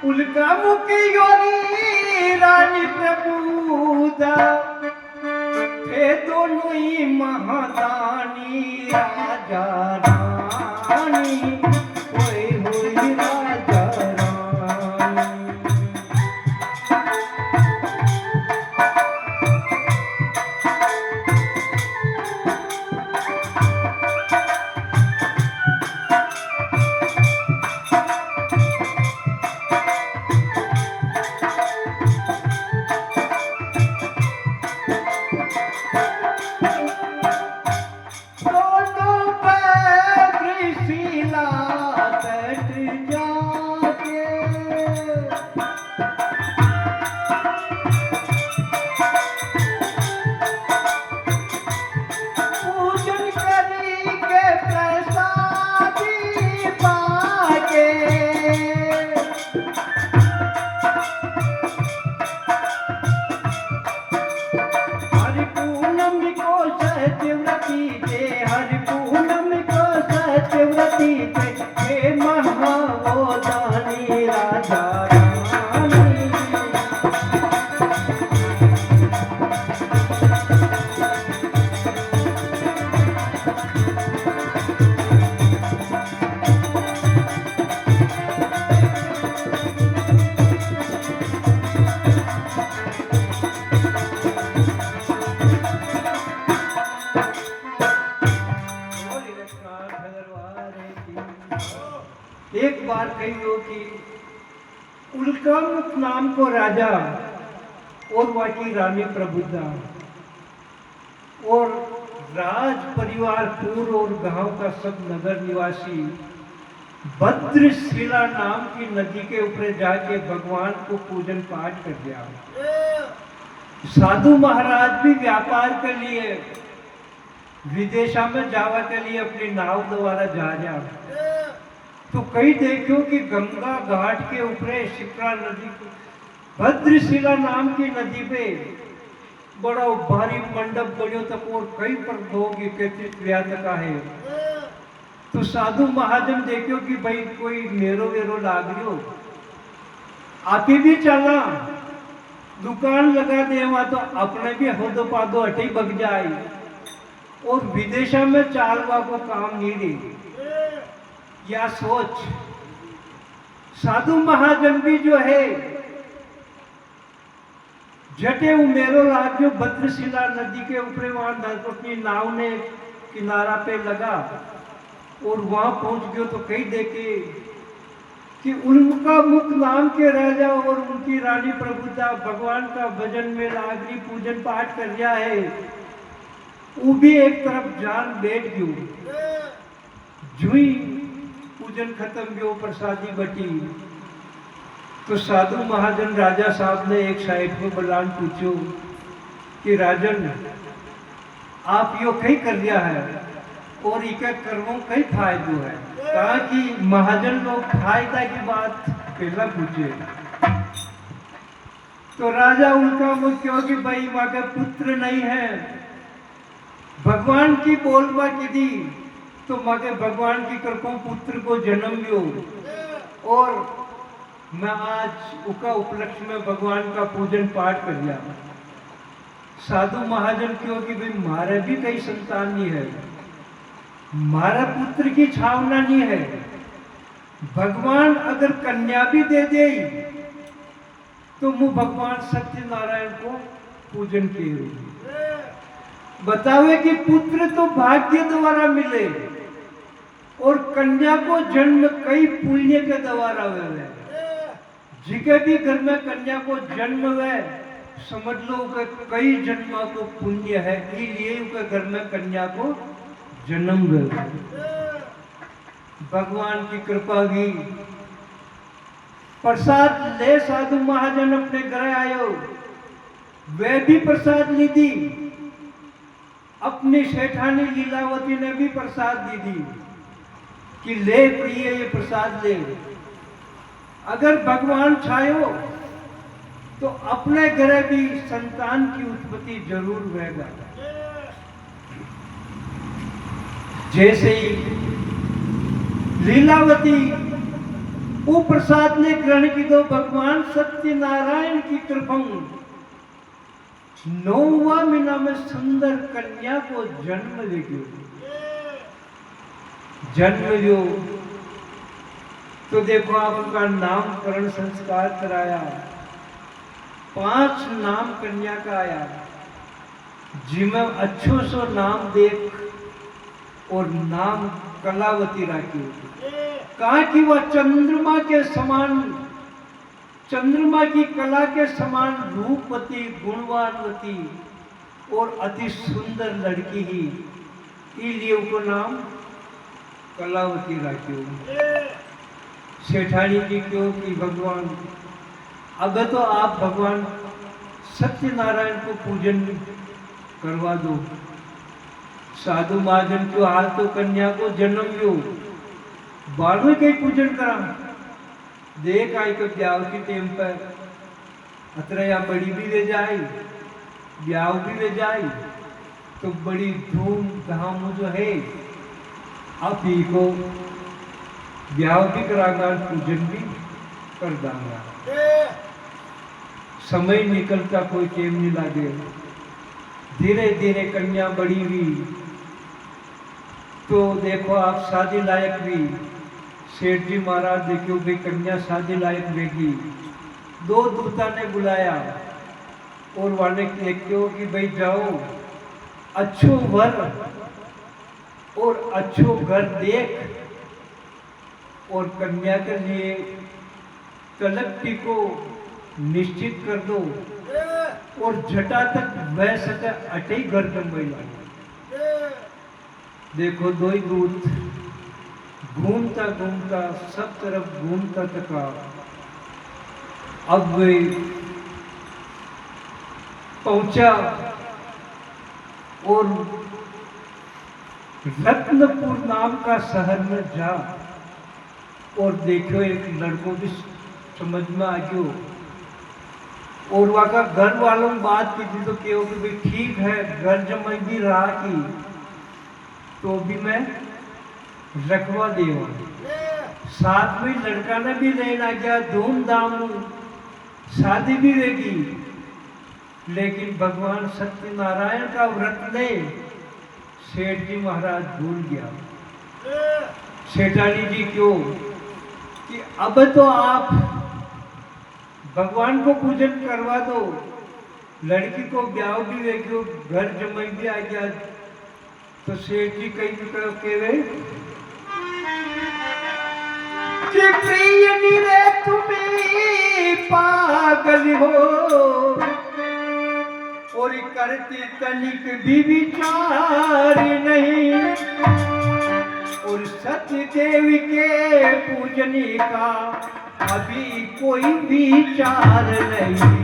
उल्का मुखी योरी रानी प्रभुदा हे दोनों ही महादानी राजा रानी हुई राजा रानी। एक बार कहियो कि उल्कामुख नाम को राजा और वहाँ की रानी प्रबुद्धा और राज परिवार पूर्व और गांव का सब नगर निवासी भद्रशिला नाम की नदी के ऊपर जाके भगवान को पूजन पाठ कर दिया। साधु महाराज भी व्यापार के लिए विदेशा में जावा के लिए अपनी नाव द्वारा जा रहा, तो कई देखो कि गंगा घाट के ऊपर शिप्रा नदी भद्रशिला नाम की नदी पे बड़ा भारी मंडप बनो तक और कई पर लोग एकत्रित व्यातका है। तो साधु महाजन देखो कि भाई कोई मेरो वेरो लाग रही आप भी चलना दुकान लगा दे वहां तो अपने भी होदो पादो अटे बग जाए और विदेशा में चालवा को काम नहीं दे या सोच। साधु महाजन भी जो है झटे उमेरो राज्य भद्रशिला नदी के ऊपर वहां अपनी नाव ने किनारा पे लगा और वहां पहुंच गयो तो कई देखे कि उनका मुख नाम के राजा और उनकी रानी प्रभुता भगवान का भजन में लागरी पूजन पाठ कर रहा है। वो भी एक तरफ जान बैठ गयो जुई पूजन खत्म गयो प्रसादी बटी। तो साधु महाजन राजा साहब ने एक साइड में बलान पूछो कि राजन आप यो कई कर दिया है और इके कर्मों कई फायदो है। कहा कि महाजन लोग फायदा की बात पहला पूछे तो राजा उनका मुझ क्यों कि भाई वहां के पुत्र नहीं है भगवान की बोलबा की दी तो मगे भगवान की कृपा पुत्र को जन्म लियो। और मैं आज उका उपलक्ष्य में भगवान का पूजन पाठ कर लिया। साधु महाजन क्यों कि भाई मारे भी कई संतान नहीं है, मारा पुत्र की छावना नहीं है। भगवान अगर कन्या भी दे दे तो मु भगवान सत्यनारायण को पूजन किए। बतावे कि पुत्र तो भाग्य द्वारा मिले और कन्या को जन्म कई पुण्य के द्वारा हुए। जिके भी घर में कन्या को जन्म हुए समझ लो कि कई जन्मों को पुण्य है, इसलिए उनके घर में कन्या को जन्म हुए। भगवान की कृपा हुई। प्रसाद ले साधु महाजन अपने घर आयो, वे भी प्रसाद ली दी। अपनी सेठानी लीलावती ने भी प्रसाद दी थी कि ले प्रिय ये प्रसाद ले। अगर भगवान छायो तो अपने घर भी संतान की उत्पत्ति जरूर होगा। जैसे ही लीलावती वो प्रसाद ने ग्रहण की तो भगवान सत्यनारायण की कृपा 9वां महीना में सुंदर कन्या को जन्म लियो। जन्म लियो तो देखो आपका नामकरण संस्कार कराया। 5 नाम कन्या का आया, जिसमें अच्छो सो नाम देख और नाम कलावती राखी। कहा कि वह चंद्रमा के समान, चंद्रमा की कला के समान रूपवती, गुणवानवती और अति सुंदर लड़की ही, इसलिए उनको नाम कलावती राखी। सेठानी जी क्यों कि भगवान अब तो आप भगवान सत्यनारायण को पूजन करवा दो। साधु महाजन को हाल तो कन्या को जन्म लियो, बाद में कई पूजन करा। देख आई तो ब्याह की टेम पर अतरा या बड़ी भी ले जाए, ब्याह भी ले जाए तो बड़ी धूमधाम जो है आप ही को ब्याह भी करागा, पूजन भी कर दांगा। समय निकलता कोई टेम नहीं लागे। धीरे धीरे कन्या बड़ी हुई तो देखो आप शादी लायक भी। सेठ जी महाराज देखो भाई कन्या शादी लायक रहेगी। 2 दूता ने बुलाया और वाले देखो कि भाई जाओ अच्छो वर और अच्छो घर देख और कन्या के लिए कलकटी को निश्चित कर दो और झटा तक वह सके अटे घर कमई ला। देखो 2 ही दूत घूमता घूमता सब तरफ घूमता तका अब वे पहुंचा और रत्नपुर नाम का शहर में जा और देखो एक लड़कों भी समझ में आ गयो। और वहाँ का घर वालों बात की थी तो क्यों कि भाई ठीक है घर जमाई भी रहा की तो भी मैं रखवा देवा। साथ में लड़का ने भी लेना गया, धूमधाम शादी भी रहेगी। लेकिन भगवान सत्यनारायण का व्रत ले सेठ जी महाराज भूल गया। सेठानी जी क्यों कि अब तो आप भगवान को पूजन करवा दो, लड़की को ब्याह भी देखो, घर जमाई भी आ गया। तो सेठ जी कई तरफ के वे कि प्रिय निरे तुम्हें पागल हो और करती तनिक भी विचार नहीं और सत्य देवी के पूजनी का अभी कोई विचार नहीं।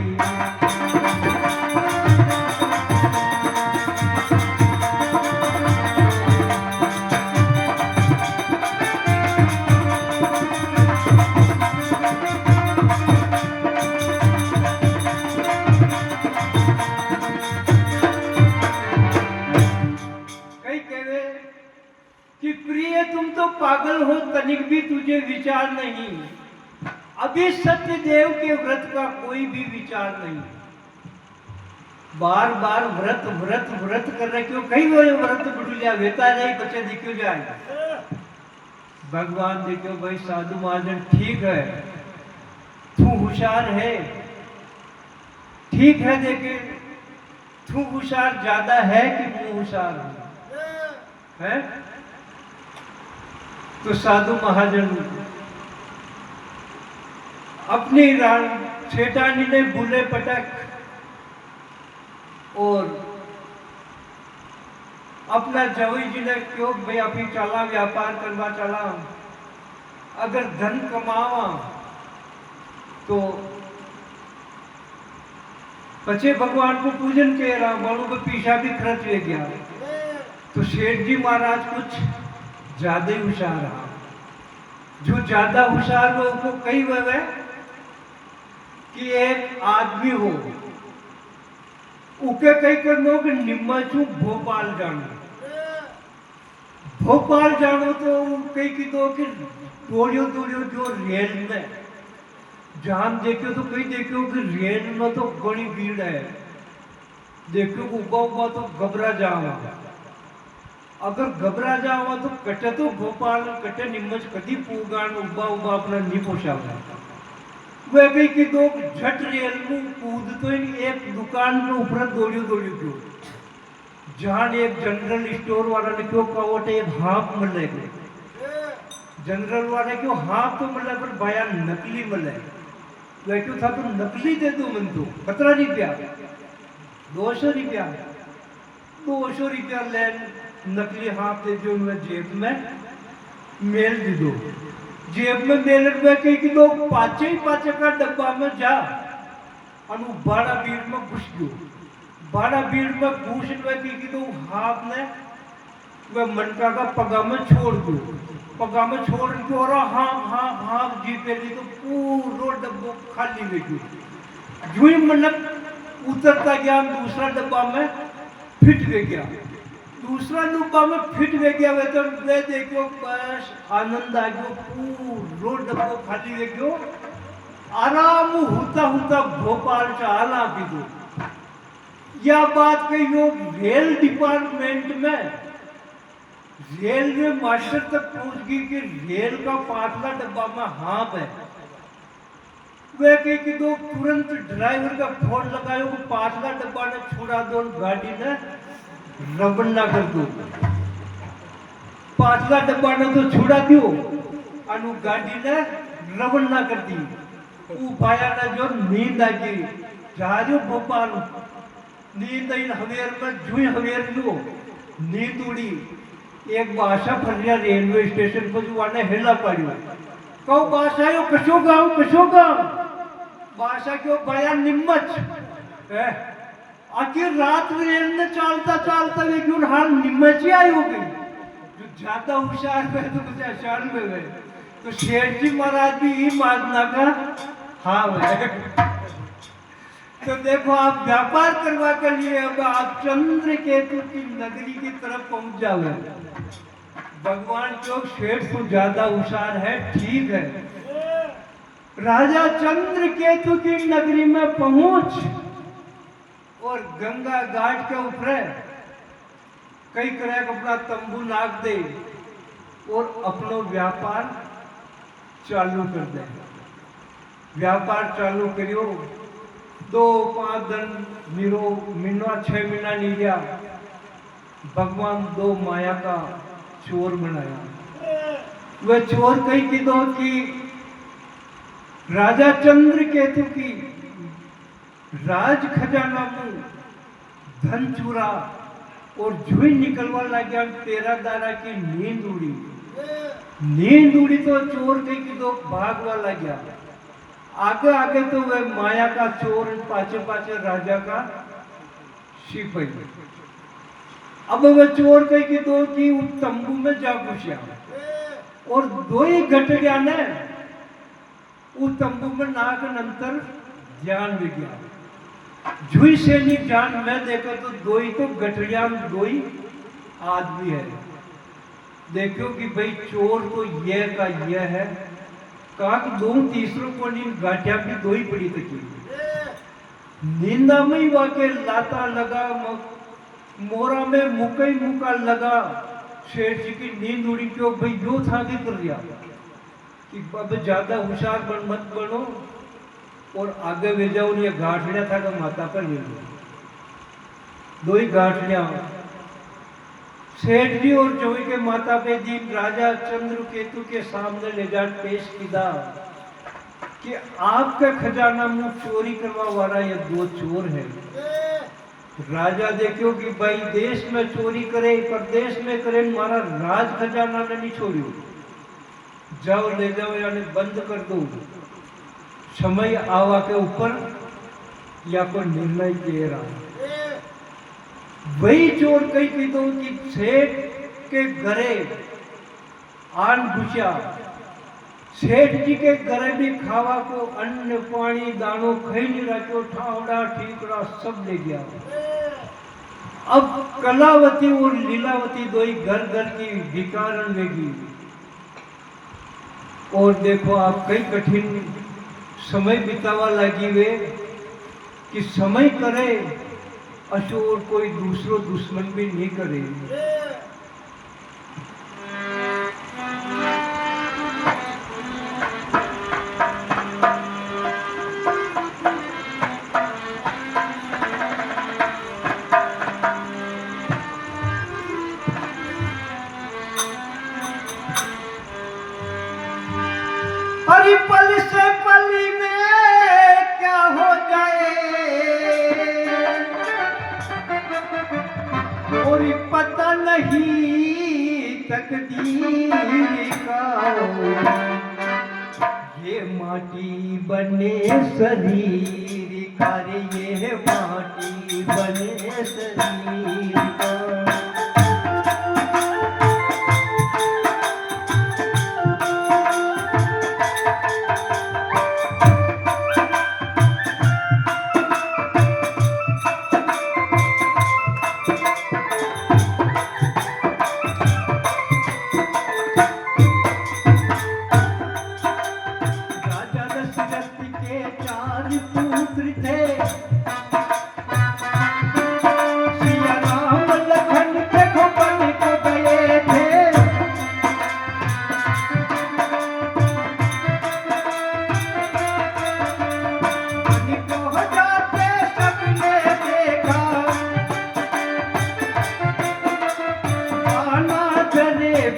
कि प्रिय तुम तो पागल हो, तनिक भी तुझे विचार नहीं, अभी सत्यदेव के व्रत का कोई भी विचार नहीं। बार बार व्रत व्रत व्रत कर रहे क्यों, कई वो व्रत बुढ़िया वेता नहीं बच्चे दिखो जाए। भगवान देखो भाई साधु महाजन ठीक है, तू होशियार है, ठीक है, देखे तू होशियार ज्यादा है कि मैं होशियार हूं, है? तो साधु महाजन अपनी सेठानी ने बुले पटक और अपना जवई जी ने क्यों भाई अभी चला व्यापार करवा चला, अगर धन कमावा तो पचे भगवान को पूजन के रहा वालों को पीछा भी खर्च ले गया। तो शेठ जी महाराज कुछ ज्यादा ही होशियार रहा, जो ज्यादा होशियार हो उसको कई वह कि एक आदमी हो उके कई कर लोग निम्मचू भोपाल जानो, भोपाल जानो तो कई की तो कि दौड़ियो दौड़ियो जो रेल में जान देखो तो कई देखो कि रेल में तो बड़ी भीड़ है, देखो उबा उबा तो घबरा जावा, अगर घबरा जावा तो कटे तो भोपाल कटे निम्मच कदी पूगान उबा उबा अपना नहीं पोषावा। वह कहीं की दो झट रेल में कूद तो एक दुकान के ऊपर दौड़ियो दौड़ियो क्यों, जहां एक जनरल स्टोर वाला ने क्यों कहोटे एक हाफ मिले, जनरल वाले क्यों हाफ तो मिले पर बयान नकली मिले, वह क्यों था तो नकली दे दो मन तो 15 रुपया 200 रुपया 200 रुपया ले नकली हाफ दे दो, मैं जेब में मेल दे दो, जेब में मेल कहीं की दो पाचे का डब्बा में जा अनु बड़ा भीड़ में घुस गयो, बड़ा भीड़ में घुस की दो हाथ ने वह मनका का पगा में छोड़ दो, पगा में छोड़ के और हाँ हाँ हाँ जी पे तो पूरा डब्बो खाली में गयो, जो ही मनक उतरता गया दूसरा डब्बा में फिट गया, दूसरा डब्बा में फिट गया, वे तो वे देखो बस आनंद आ गयो, पूरा डब्बो खाली गयो, आराम होता होता भोपाल चाला भी दो। यह बात कही रेल डिपार्टमेंट में रेलवे मास्टर तक पहुंच गई कि रेल का पाछला डब्बा में हाथ है, वे कही कि दो तुरंत ड्राइवर का फोन लगायो कि पाछला डब्बा ने छुड़ा दो, गाड़ी ने रवन्ना कर दो, पाछला डब्बा ने तो छुड़ा दियो अनु गाड़ी ने रवन्ना कर दी, वो पाया ना जो नींद आ गई, जाजो भोपाल नींद आई हवेर में जुई हवेर लो नींद उड़ी, एक भाषा फरिया रेलवे स्टेशन पर जो आने हिला पड़ियो, कहो भाषा यो कशो गाँव भाषा क्यों बया निम्मच आखिर रात में रेल में चलता चलता वे क्यों हाल निम्मच ही आई हो गई, जो ज्यादा होशियार है तो कुछ आसान में गए, तो शेठ जी महाराज भी ही मानना का हाँ है। तो देखो आप व्यापार करवा के लिए अब आप चंद्र केतु की नगरी की तरफ पहुंच जाओगे, भगवान जो शेठ को ज्यादा होशियार है ठीक है, राजा चंद्र केतु की नगरी में पहुंच और गंगा घाट के ऊपर कई तरह अपना तंबू नाक दे और अपनो व्यापार चालू कर दे, व्यापार चालू करियो, 2-5 दिन मीरो महीना 6 महीना नहीं गया, भगवान 2 माया का चोर बनाया, वह चोर कहीं की दो कि राजा चंद्र केतु की राज खजाना में धन चुरा और जुई निकलवा लगा, 13 दारा की नींद उड़ी तो चोर कहीं की दो भागवा लगा, आगे आगे तो वह माया का चोर पाछे पाछे राजा का सिपाही, अब वह चोर कहीं की दो कि उस तंबू में जा घुसा और 2 ही घटड़िया ने उस तंबू में नाक नंतर जान भी गया, जुई से नहीं जान में देखो तो 2 ही तो गठड़िया में 2 ही आदमी है, देखो कि भाई चोर तो यह का यह है, कहा कि दो तीसरों को नींद गाठिया भी दो ही पड़ी तकी नींदा में ही वाके लाता लगा मोरा में मुकई मुका लगा। शेठ जी की नींद उड़ी क्यों भाई यो था कि कर दिया कि अब ज्यादा होशियार मत बनो और आगे वे जाओ। ये गाठड़िया था कि माता पर ले लो, दो ही गाठड़िया। सेठ जी और जोई के माता पे दीन राजा चंद्रकेतु के सामने ले जा पेश किया कि आपके खजाना में चोरी करवा वाला ये दो चोर है। राजा देखियो कि भाई देश में चोरी करे प्रदेश में करे, मारा राज खजाना ने नहीं छोड़ियो, जाओ ले जाओ यानी बंद कर दो। समय आवा के ऊपर या कोई निर्णय दे रहा। वही चोर कही कही दो कि सेठ के घरे आन घुसिया, सेठ जी के घरे भी खावा को अन्न पानी दानो खाई नहीं रखो, ठावड़ा ठीकड़ा सब ले गया। अब कलावती और लीलावती दो ही घर घर की भिकारन लेगी। और देखो आप कई कठिन समय बितावा लगी वे कि समय करे अशोर कोई दूसरो दुश्मन भी नहीं करे। हरी पल से पली में क्या हो जाए और पता नहीं तकदीर का, ये माटी बने शरीर का रे, ये माटी बने शरीर का।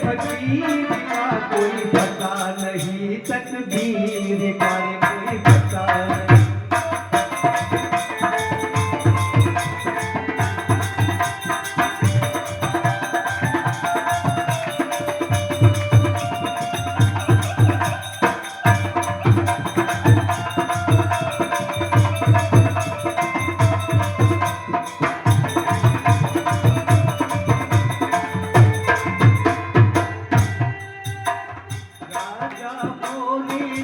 फकीर का कोई पता नहीं, तकदीर का कोई पता नहीं। राजा बोली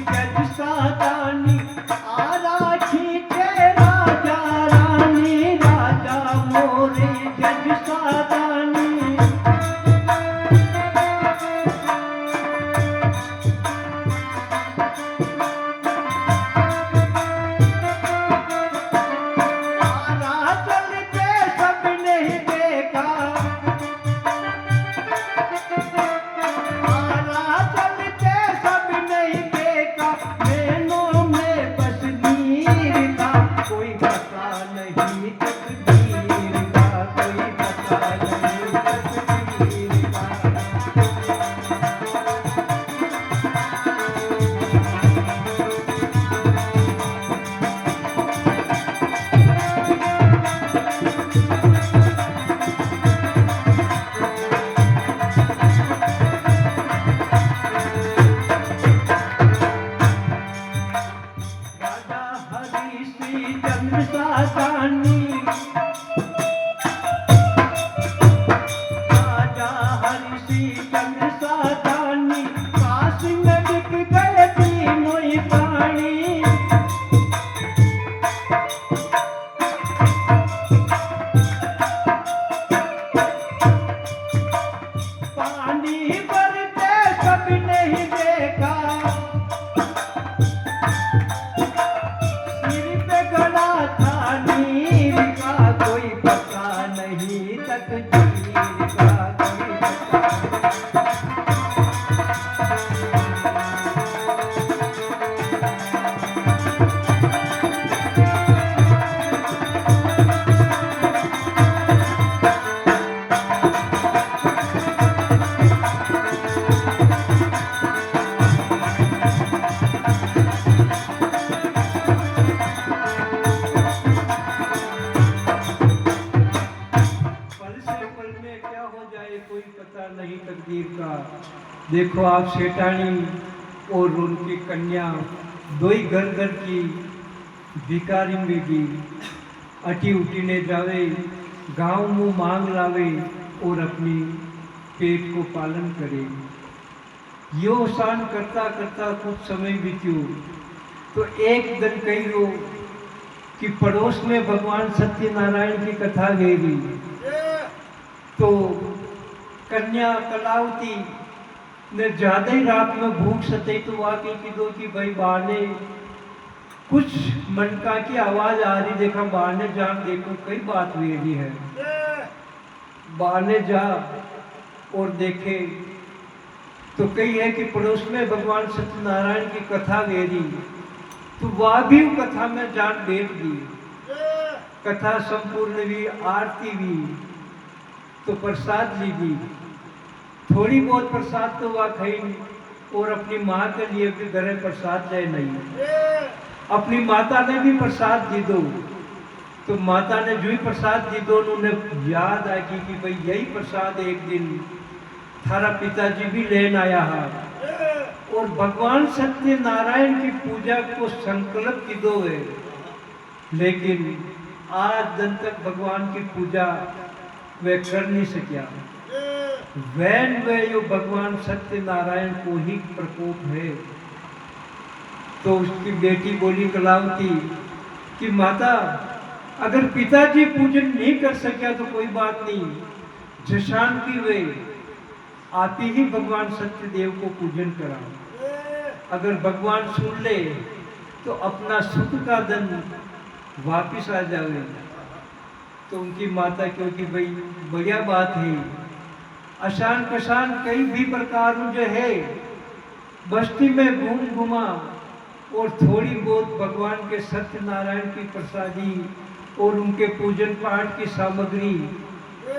देखो आप सेठानी और उनकी कन्या दो ही घर घर की भिखारी में भी अटी उठी ने जावे, गांव मुँह मांग लावे और अपनी पेट को पालन करे। यो शान करता करता कुछ समय बीत्यो तो एक दिन कही रो कि पड़ोस में भगवान सत्यनारायण की कथा गई। तो कन्या कलावती ने ज्यादा ही रात में भूख सते तो आके की दो कि भाई बाने कुछ मनका की आवाज आ रही, देखा बाने जान देखो कई बात हुई है। बाने जा और देखे तो कही है कि पड़ोस में भगवान सत्यनारायण की कथा गई। तो वह भी कथा में जान बैठ दी। कथा संपूर्ण भी, आरती भी, तो प्रसाद ली दी। थोड़ी बहुत प्रसाद तो वह खाई और अपनी माँ के लिए भी घर प्रसाद ले नहीं। अपनी माता ने भी प्रसाद दी दो। तो माता ने जो ही प्रसाद दी दो उन्हें याद आई कि भाई यही प्रसाद एक दिन थारा पिताजी भी लेन आया है और भगवान सत्यनारायण की पूजा को संकल्प की दो है, लेकिन आज दिन तक भगवान की पूजा वे कर नहीं सकिया। वैन वे यो भगवान सत्यनारायण को ही प्रकोप है। तो उसकी बेटी बोली कलावती कि माता अगर पिताजी पूजन नहीं कर सकिया तो कोई बात नहीं, जशान की वे आप ही भगवान सत्यदेव को पूजन करा। अगर भगवान सुन ले तो अपना सुख का धन वापिस आ जाए। तो उनकी माता क्योंकि भाई बढ़िया बात है, अशान कशान कई भी प्रकार जो है बस्ती में घूम घुमा और थोड़ी बहुत भगवान के सत्यनारायण की प्रसादी और उनके पूजन पाठ की सामग्री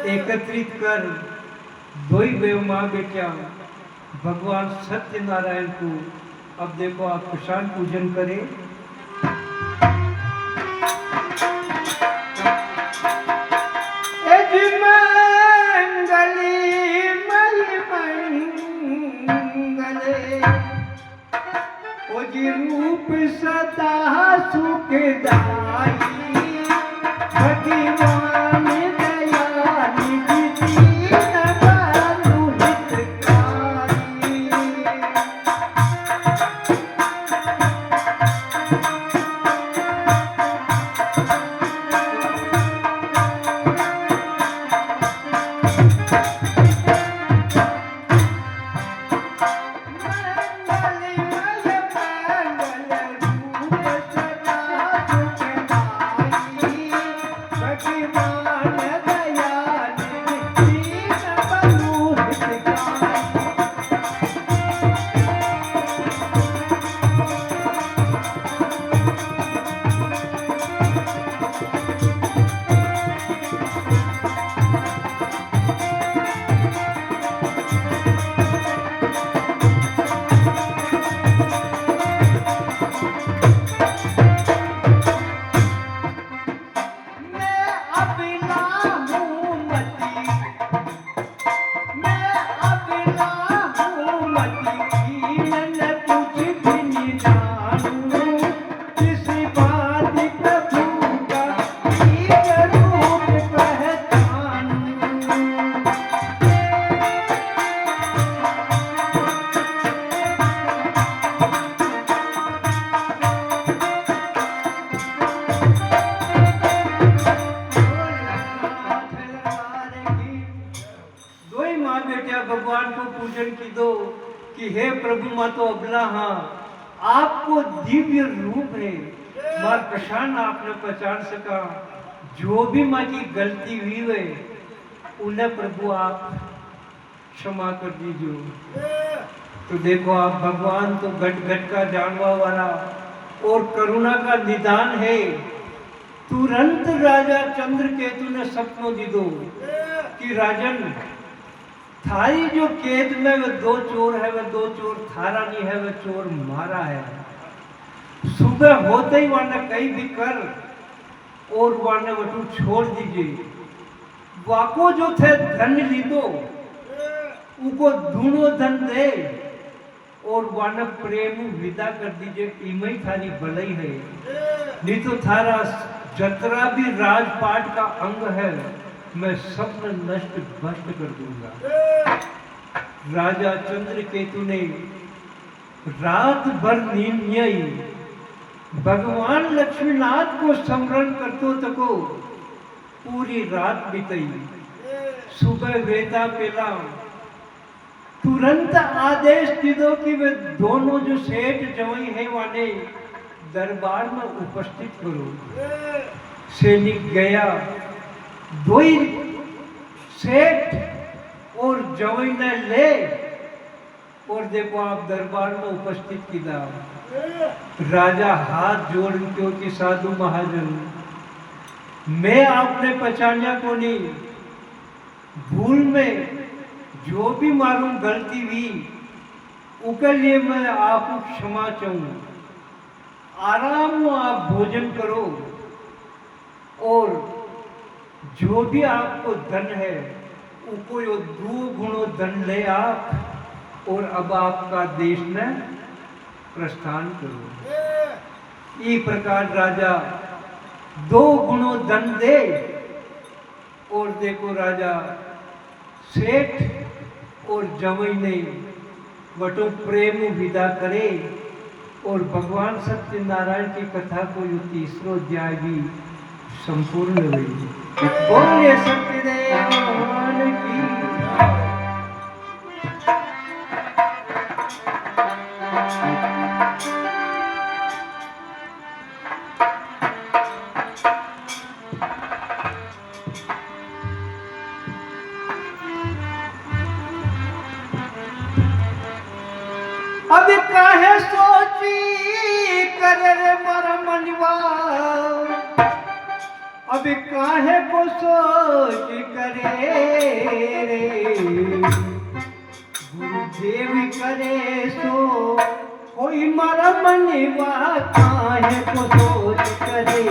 एकत्रित कर दो ही वे माँ बेटिया भगवान सत्यनारायण को अब देखो आप प्रशांत पूजन करें। रूप सदा सुखदाई भगवान दयालु दीन बंधु हितकारी। भगवान को पूजन की दो कि हे प्रभु माँ तो अबला हाँ आपको दिव्य रूप है, माँ प्रशांत आपने पहचान सका। जो भी माँ की गलती हुई है उन्हें प्रभु आप क्षमा कर दीजिए। तो देखो आप भगवान तो घट घट का जानवा वाला और करुणा का निदान है। तुरंत राजा चंद्रकेतु ने सपनों दी दो कि राजन थारी जो केद में वह दो चोर है, वह दो चोर थारा नहीं है, वह चोर मारा है। सुबह होते ही वाने कहीं भी कर और वाने वटू छोड़ दीजिए। वाको जो थे धन ली दो उनको धूणो धन दे और वान प्रेम विदा कर दीजिए, इमई थारी भलाई है। नहीं तो थारा जतरा भी राजपाट का अंग है मैं सब नष्ट भ्रष्ट कर दूंगा। राजा चंद्रकेतु ने रात भर नींद नहीं आई, भगवान लक्ष्मीनाथ को स्मरण करतो तको पूरी रात बीतई। सुबह वेता पेला तुरंत आदेश दीदो कि वे दोनों जो सेठ जवाई है वाले दरबार में उपस्थित करो। सैनिक गया, दो ही सेठ और जवाई ने ले और देखो आप दरबार में उपस्थित किया। राजा हाथ जोड़ क्यों कि साधु महाजन मैं आपने पहचाना को नहीं, भूल में जो भी मालूम गलती हुई उसके लिए मैं आपको क्षमा चाहूँ। आराम में आप भोजन करो और जो भी आपको धन है उसको यो 2 गुणों धन ले आप और अब आपका देश में प्रस्थान करो। इस प्रकार राजा 2 गुणों धन दे और देखो राजा सेठ और जवई ने वटो प्रेम विदा करे और भगवान सत्यनारायण की कथा को यो 3रो अध्याय भी संपूर्ण हुई। बोलिए सत्यदेव भगवान की। अब काहे सोची करे रे मारा मनवा, अब काहे को सोच करे रे गुरुदेव करे सो कोई मारा मनवा, काहे को सोच करे।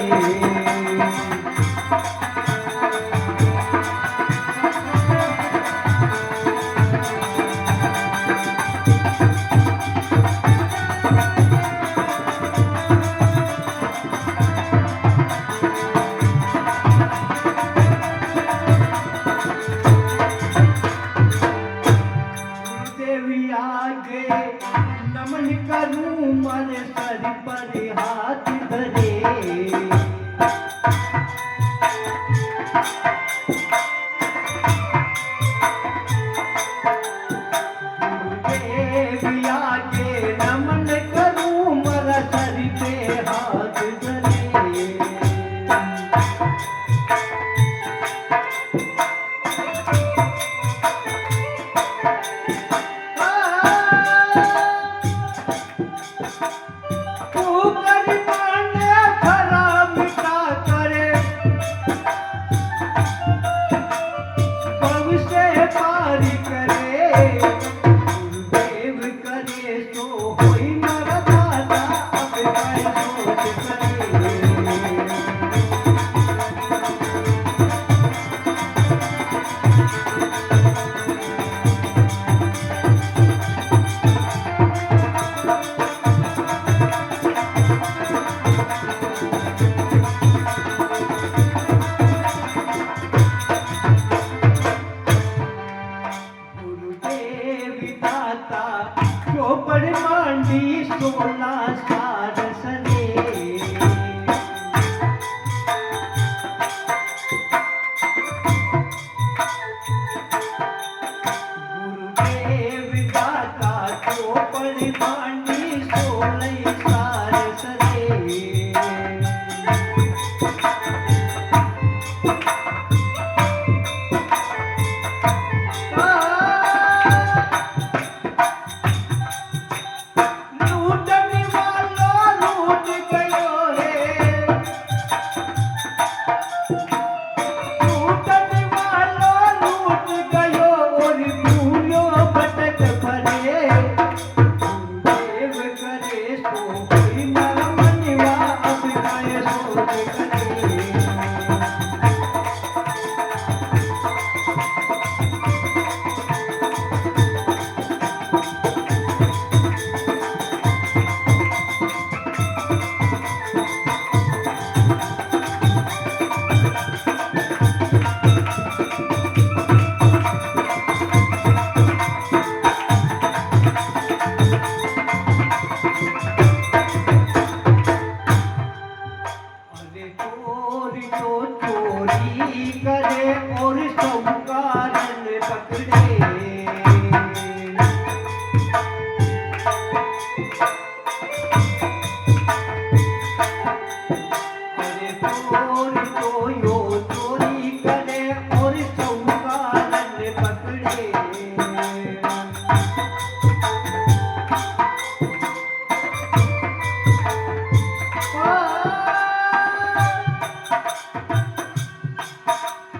नमन करूं मन सर पर हाथ धरे, गुरुदेव आगे नमन करूं मन सर पे हाथ धरे।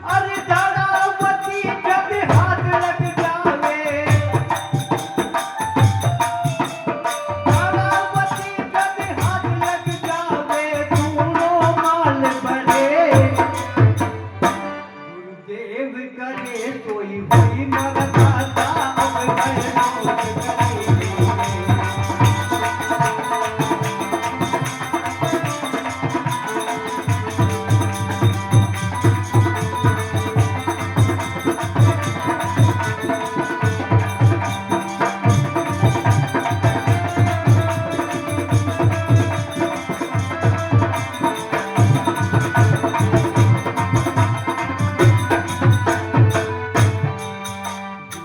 अरे दारावती जब हाथ लग जावे, दारावती जब हाथ लग जावे, दोनों माल बढ़े। गुरुदेव करे सोई हुई मरदाता, अब मैं सोच करेंगे।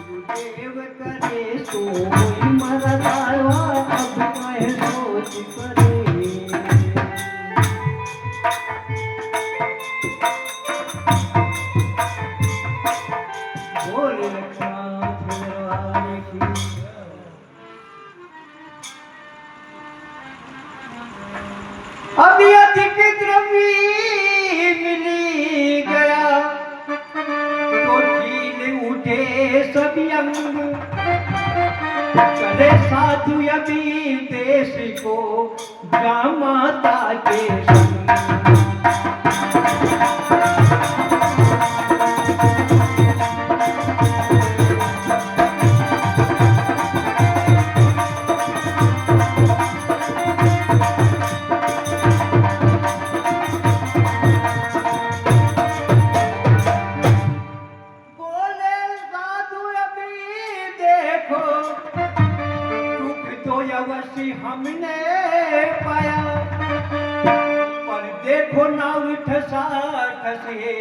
गुरुदेव करे सोई मरदावा, अब मैं सोच करे। बोले लक्ष्मण भगवान की। अभी अधिक द्रव्य मिली गया, तो खिल उठे सभी अंग। चले साधु अभी देश को जामाता के संग। बोले साधु अभी देखो, दुख तो अवश्य हमने पाया, पर देखो नाव ठसा ठसे,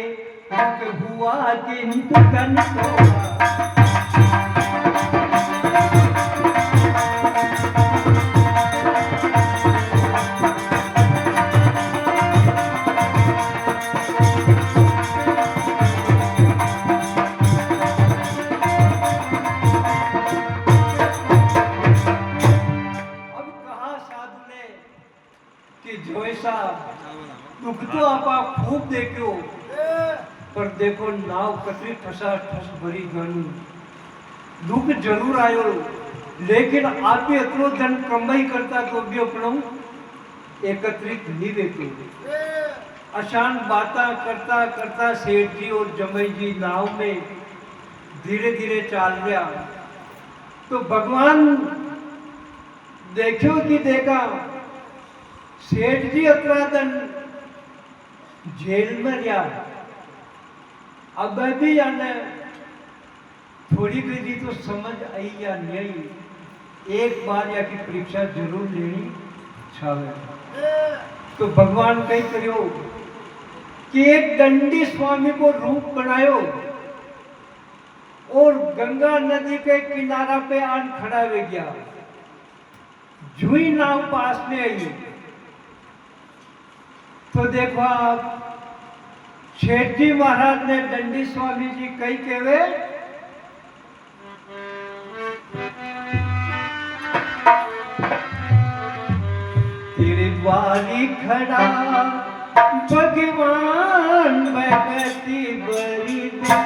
दुख हुआ किंतु कन सोआ। कि जो ऐसा दुख तो आप खूब देखो, पर देखो नाव कतरी ठसा ठस भरी गणी। दुख जरूर आयो, लेकिन आपे इतनो धन कमाई करता तो भी अपनो एकत्रित नहीं देते। आसान बातें करता करता सेठ जी और जमाई जी नाव में धीरे धीरे चाल गया, तो भगवान देखो कि देखा सेठ जी अपराधन जेल में रहा। अब भी आने थोड़ी भी तो समझ आई या नहीं, एक बार या की परीक्षा जरूर लेनी छावे। तो भगवान कही करियो कि एक दंडी स्वामी को रूप बनायो और गंगा नदी के किनारा पे आन खड़ा हो गया। जुई नाव पास में आई, तो देखो आप शेठ जी महाराज ने दंडी स्वामी जी कई कहवे, तेरे द्वारी खड़ा भगवान भगति बड़ी दे।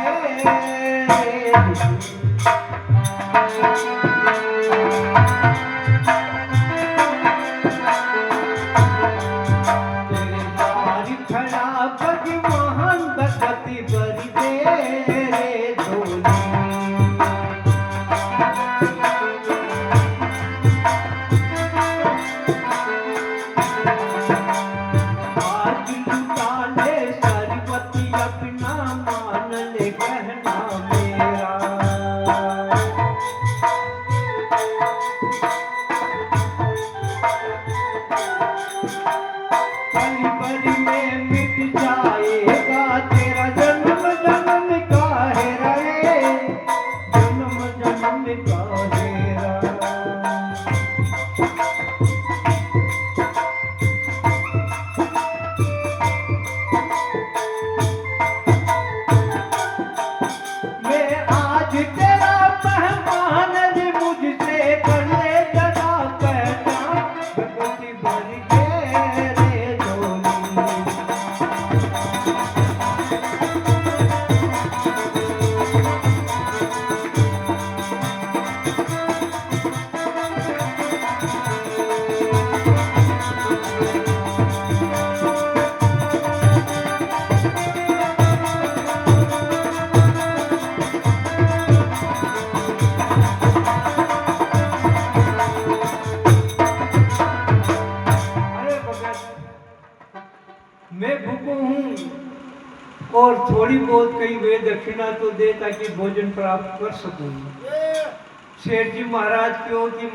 और थोड़ी बहुत कई वे दक्षिणा तो दे ताकि भोजन प्राप्त कर सकूं। सेठ जी महाराज क्यों कि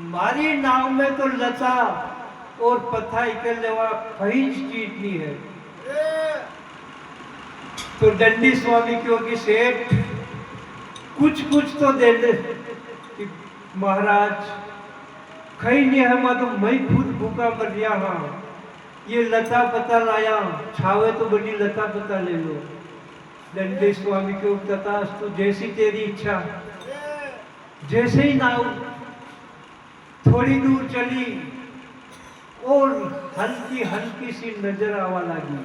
मारी नाव में तो लता और पत्था इकल लेवा कहीं चीज नहीं है। तो दंडी स्वामी क्यों कि सेठ कुछ तो दे दे कि महाराज कहीं नहीं है, तो मैं खुद भूखा मर गया। हाँ ये लता पता लाया, छावे तो बड़ी लता पता ले लो। दंडी स्वामी क्यों तथास्तु, जैसी तेरी इच्छा। जैसे ही नाव थोड़ी दूर चली और हल्की हल्की सी नजर आवा लगी।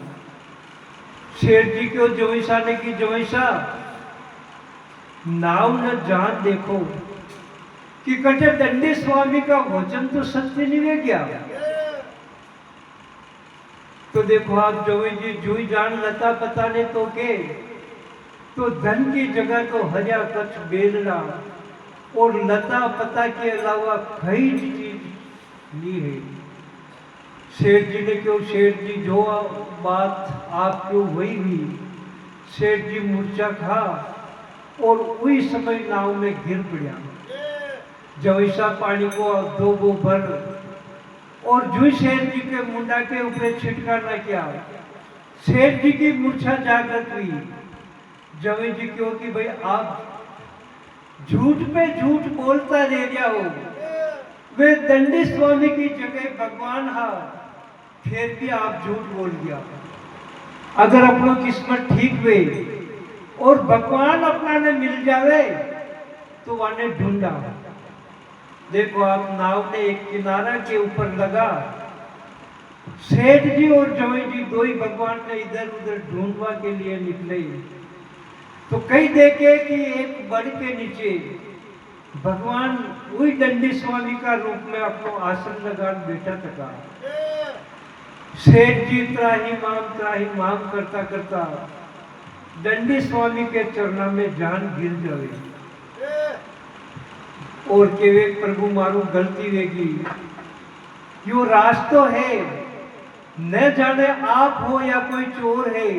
शेर जी क्यों जवैसा ने की जवैसा नाव न जान देखो कि कटे दंडी स्वामी का वचन तो सत्य नहीं गया। तो देखो आप जवई जी जुई जान लता पता ने तो के तो धन की जगह तो हजा कच्छ बेलना और लता पता के अलावा कई चीज ली है। शेठ जी ने क्यों शेठ जी जो बात आप क्यों वही हुई। शेठ जी मूर्छा खा और वही समय नाव में गिर पड़ा। जवैसा पानी को दो गो भर और जो शेठ जी के मुंडा के ऊपर छिटका न किया। शेठ जी की मूर्छा जागृत हुई। जवै जी क्यों कि भाई आप झूठ पे झूठ बोलता रह गया हो। वे दंडी स्वामी की जगह भगवान हा, फिर भी आप झूठ बोल गया। अगर अपनों किस्मत ठीक हुए और भगवान अपना ने मिल जावे तो वाने ढूंढा। देखो आप नाव ने एक किनारा के ऊपर लगा। सेठ जी और जवई जी दो ही भगवान ने इधर उधर ढूंढवा के लिए निकले। तो कई देखे कि एक बड़ के नीचे भगवान वही दंडी स्वामी का रूप में अपना आसन लगा बैठा था। सेठ जी त्राही माम करता करता दंडी स्वामी के चरणों में जान गिर जावे और केवे प्रभु मारू गलती वेगी यो रास्तो है, न जाने आप हो या कोई चोर है,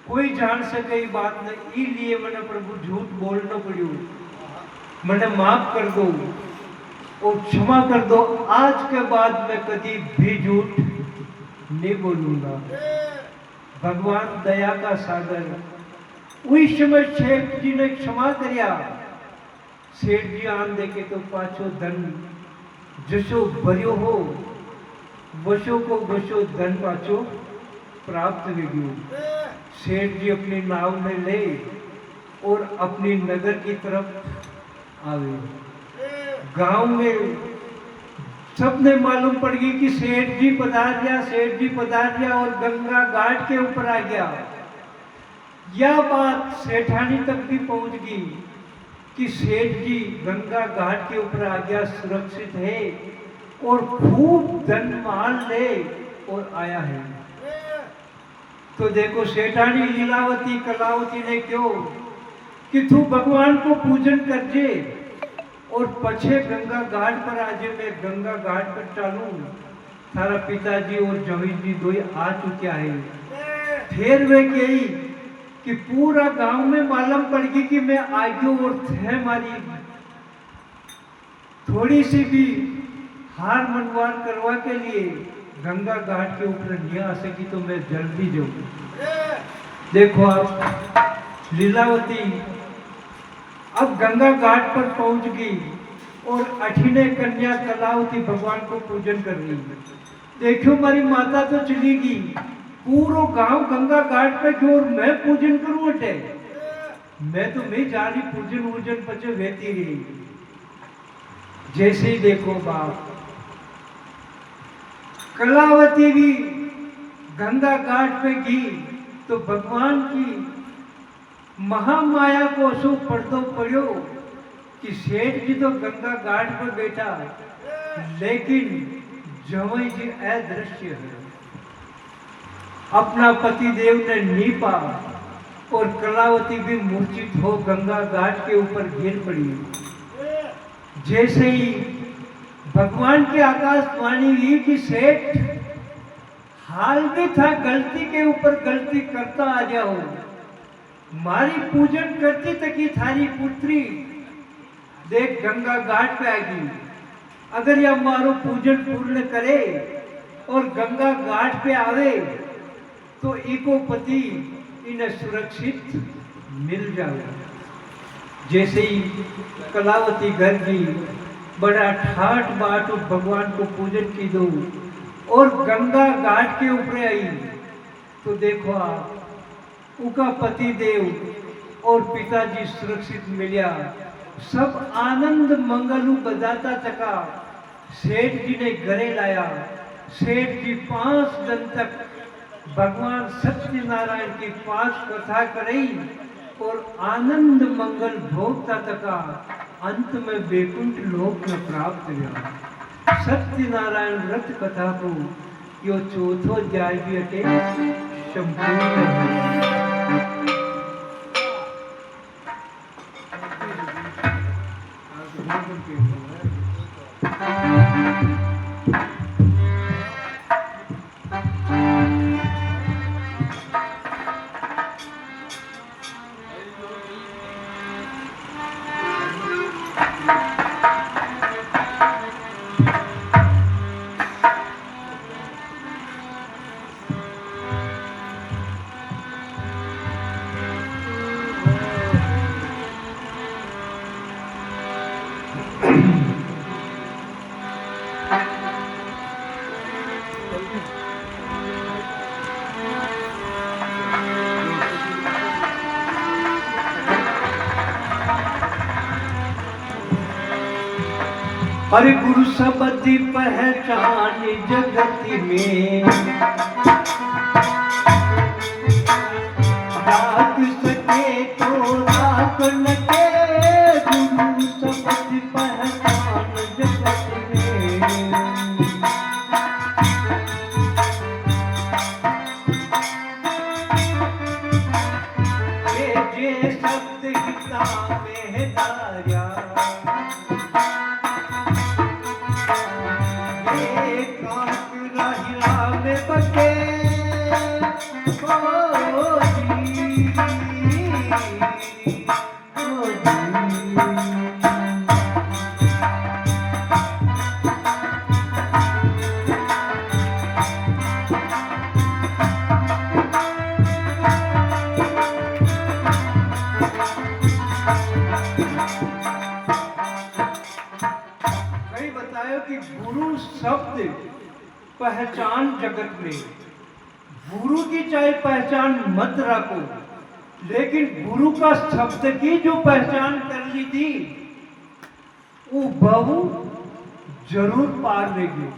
कोई जान सके बात नहीं। इसलिए मैंने प्रभु झूठ बोलना पड़ो, मैंने माफ कर दो और क्षमा कर दो। आज के बाद मैं कभी भी झूठ नहीं बोलूंगा। भगवान दया का सागर। उस समय सेठ जी ने क्षमा करिया। सेठ जी आन देखे तो पाछो धन जसो भरियो हो, वशो को वशो धन पाछो प्राप्त हो। सेठ जी अपनी नाव में ले और अपनी नगर की तरफ आवे। गांव में सबने मालूम पड़ गई कि सेठ जी पधार गया और गंगा घाट के ऊपर आ गया। यह बात सेठानी तक भी पहुंच गई कि सेठ जी गंगा घाट के ऊपर आ गया, सुरक्षित है और खूब धन माल ले और आया है। तो देखो सेठानी लीलावती कलावती ने क्यों कि तू भगवान को पूजन कर जे और पछे गंगा घाट पर आजे। मैं गंगा घाट पर चालू, थारा पिताजी और जवई जी दो आ चुका है। फिर वे कही कि पूरा गांव में मालूम पड़ गई कि मैं आगे और थे मारी थोड़ी सी भी हार मनवार करवा के लिए गंगा घाट के ऊपर नहीं आ सकी तो मैं जल्दी जाऊं। देखो आप लीलावती अब गंगा घाट पर पहुंच गई और अठिने कन्या कलावती भगवान को पूजन कर रही है। देखो हमारी माता तो चली गई, पूरा गांव गंगा घाट पे क्यों और मैं पूजन करूं अटे। मैं तो नहीं जा रही पूजन वूजन पचे बहती रही। जैसे ही देखो बाप कलावती भी गंगा घाट पे गई तो भगवान की महामाया को सो पर्दो पड़ो कि सेठ जी तो गंगा घाट पर बैठा लेकिन जवई जी अदृश्य है। अपना पति देव ने नहीं पा और कलावती भी मूर्छित हो गंगा घाट के ऊपर गिर पड़ी। जैसे ही भगवान की आकाशवाणी हुई कि सेठ हाल भी था गलती के ऊपर गलती करता आ जाओ। मारी पूजन करती तकी थारी पुत्री देख गंगा घाट पे आएगी। अगर यह मारो पूजन पूर्ण करे और गंगा घाट पे आवे तो इको पति इन्हें सुरक्षित मिल जाएगा। जैसे ही कलावती घर की बड़ा ठाट बाट भगवान को पूजन की दो और गंगा घाट के ऊपर आई तो देखो आप उनका पति देव और पिताजी सुरक्षित मिलिया। सब आनंद मंगलू बजाता चका सेठ जी ने घरे लाया। सेठ जी 5 दिन तक भगवान सत्यनारायण की 5 कथा करी और आनंद मंगल भोगता तका अंत में वैकुंठ लोक में प्राप्त हुआ। सत्यनारायण व्रत कथा को यो चौथो अध्याय भी अटे संपूर्ण। अरे गुरु सबदी पहचान जगत में राख सके तो राख न के। गुरु सबदी पहचान जगत में जे शब्द हिता में धार्या कि गुरु शब्द पहचान जगत में। गुरु की चाहे पहचान मत रखो लेकिन गुरु का शब्द की जो पहचान कर ली थी वो बहु जरूर पार लेगी।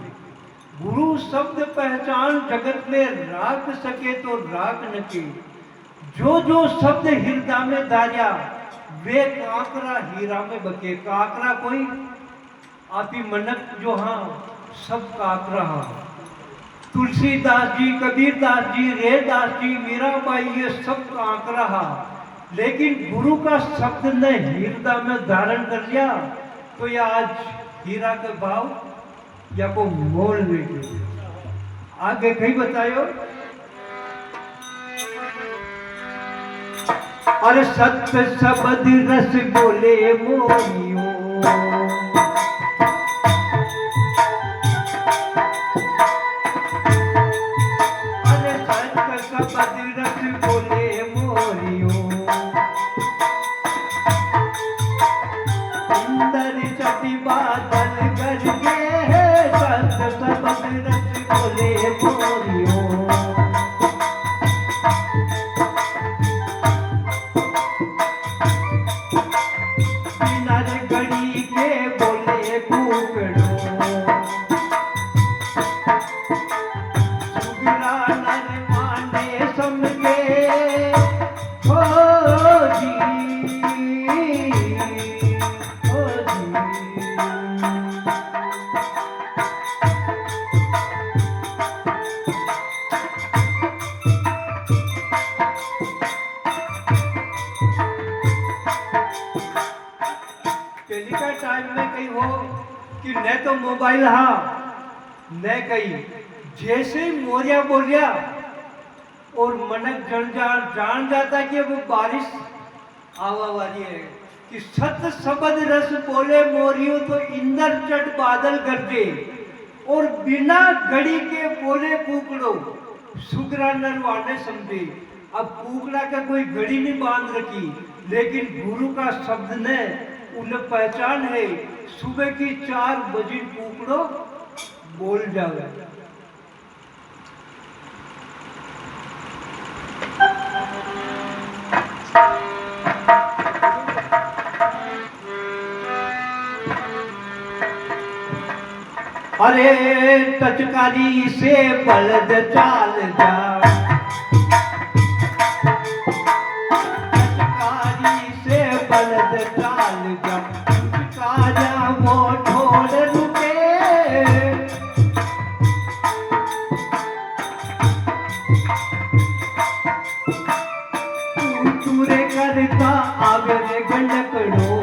गुरु शब्द पहचान जगत में राख सके तो राख न के। जो जो शब्द हृदय में धार्या वे काकरा हीरा में बके। काकरा कोई आपी मनक जो हाँ सब काकरा हाँ। तुलसीदास जी, कबीरदास जी, रेदास जी, मीराबाई ये सब काकरा हाँ। लेकिन गुरु का शब्द ने हृदय में धारण कर लिया तो यह आज हीरा के भाव या को मोल में। आगे कहीं बतायो। अरे सत्य शब्द रस बोले मोहियो टाइम में कहीं हो कि न तो मोबाइल हा न कहीं जैसे ही मोरिया बोलिया और मनक जान जाता कि वो बारिश आवा वाली है कि सत शब्द रस बोले मोरियो तो इंदर चट बादल गरजे और बिना घड़ी के बोले कुकड़ो सुगरा नरवाने समझे। अब कुकड़ा का कोई घड़ी नहीं बांध रखी, लेकिन गुरु का शब्द ने उन्हें पहचान है। सुबह की 4 बजे कुकड़ो बोल जावे। अरे टचकारी से बलद चाल जा, टचकारी से बलद चाल जा, टचकारा वो ढोल रुके। तू तुरे करता आवे रे गंडकड़ो,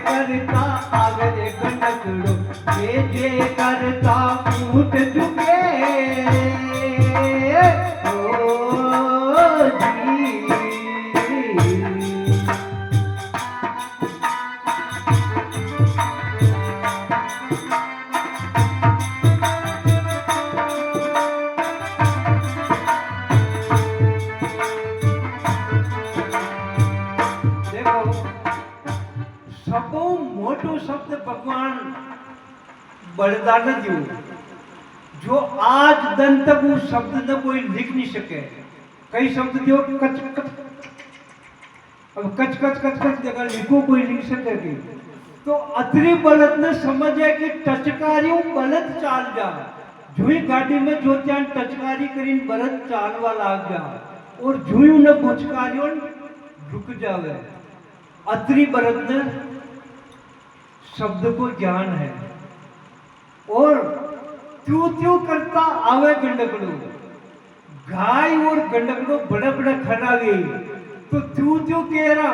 करता आगे गंडकड़ो, जे करता फूट चुके। ओ जी सबो मोटो शब्द भगवान बलिदान दियो, जो आज दिन तक वो शब्द ने कोई लिख नहीं सके। कई शब्द दियो कच कच, अब कच कच कच कच जगह लिखो कोई लिख सके। तो अतरी बलद ने समझे कि टचकारियों बलद चाल जा, जुई गाड़ी में जो त्यान टचकारी करीन बलद चालवा लाग जा और जुई उन्हें बुचकारियों रुक जावे। अतरी बलद ने शब्द को ज्ञान है और त्यों त्यों करता आवे गंडकड़ो। गाय और गंडकड़ो बड़े बड़े खड़ा गई तो त्यों त्यों कह रहा,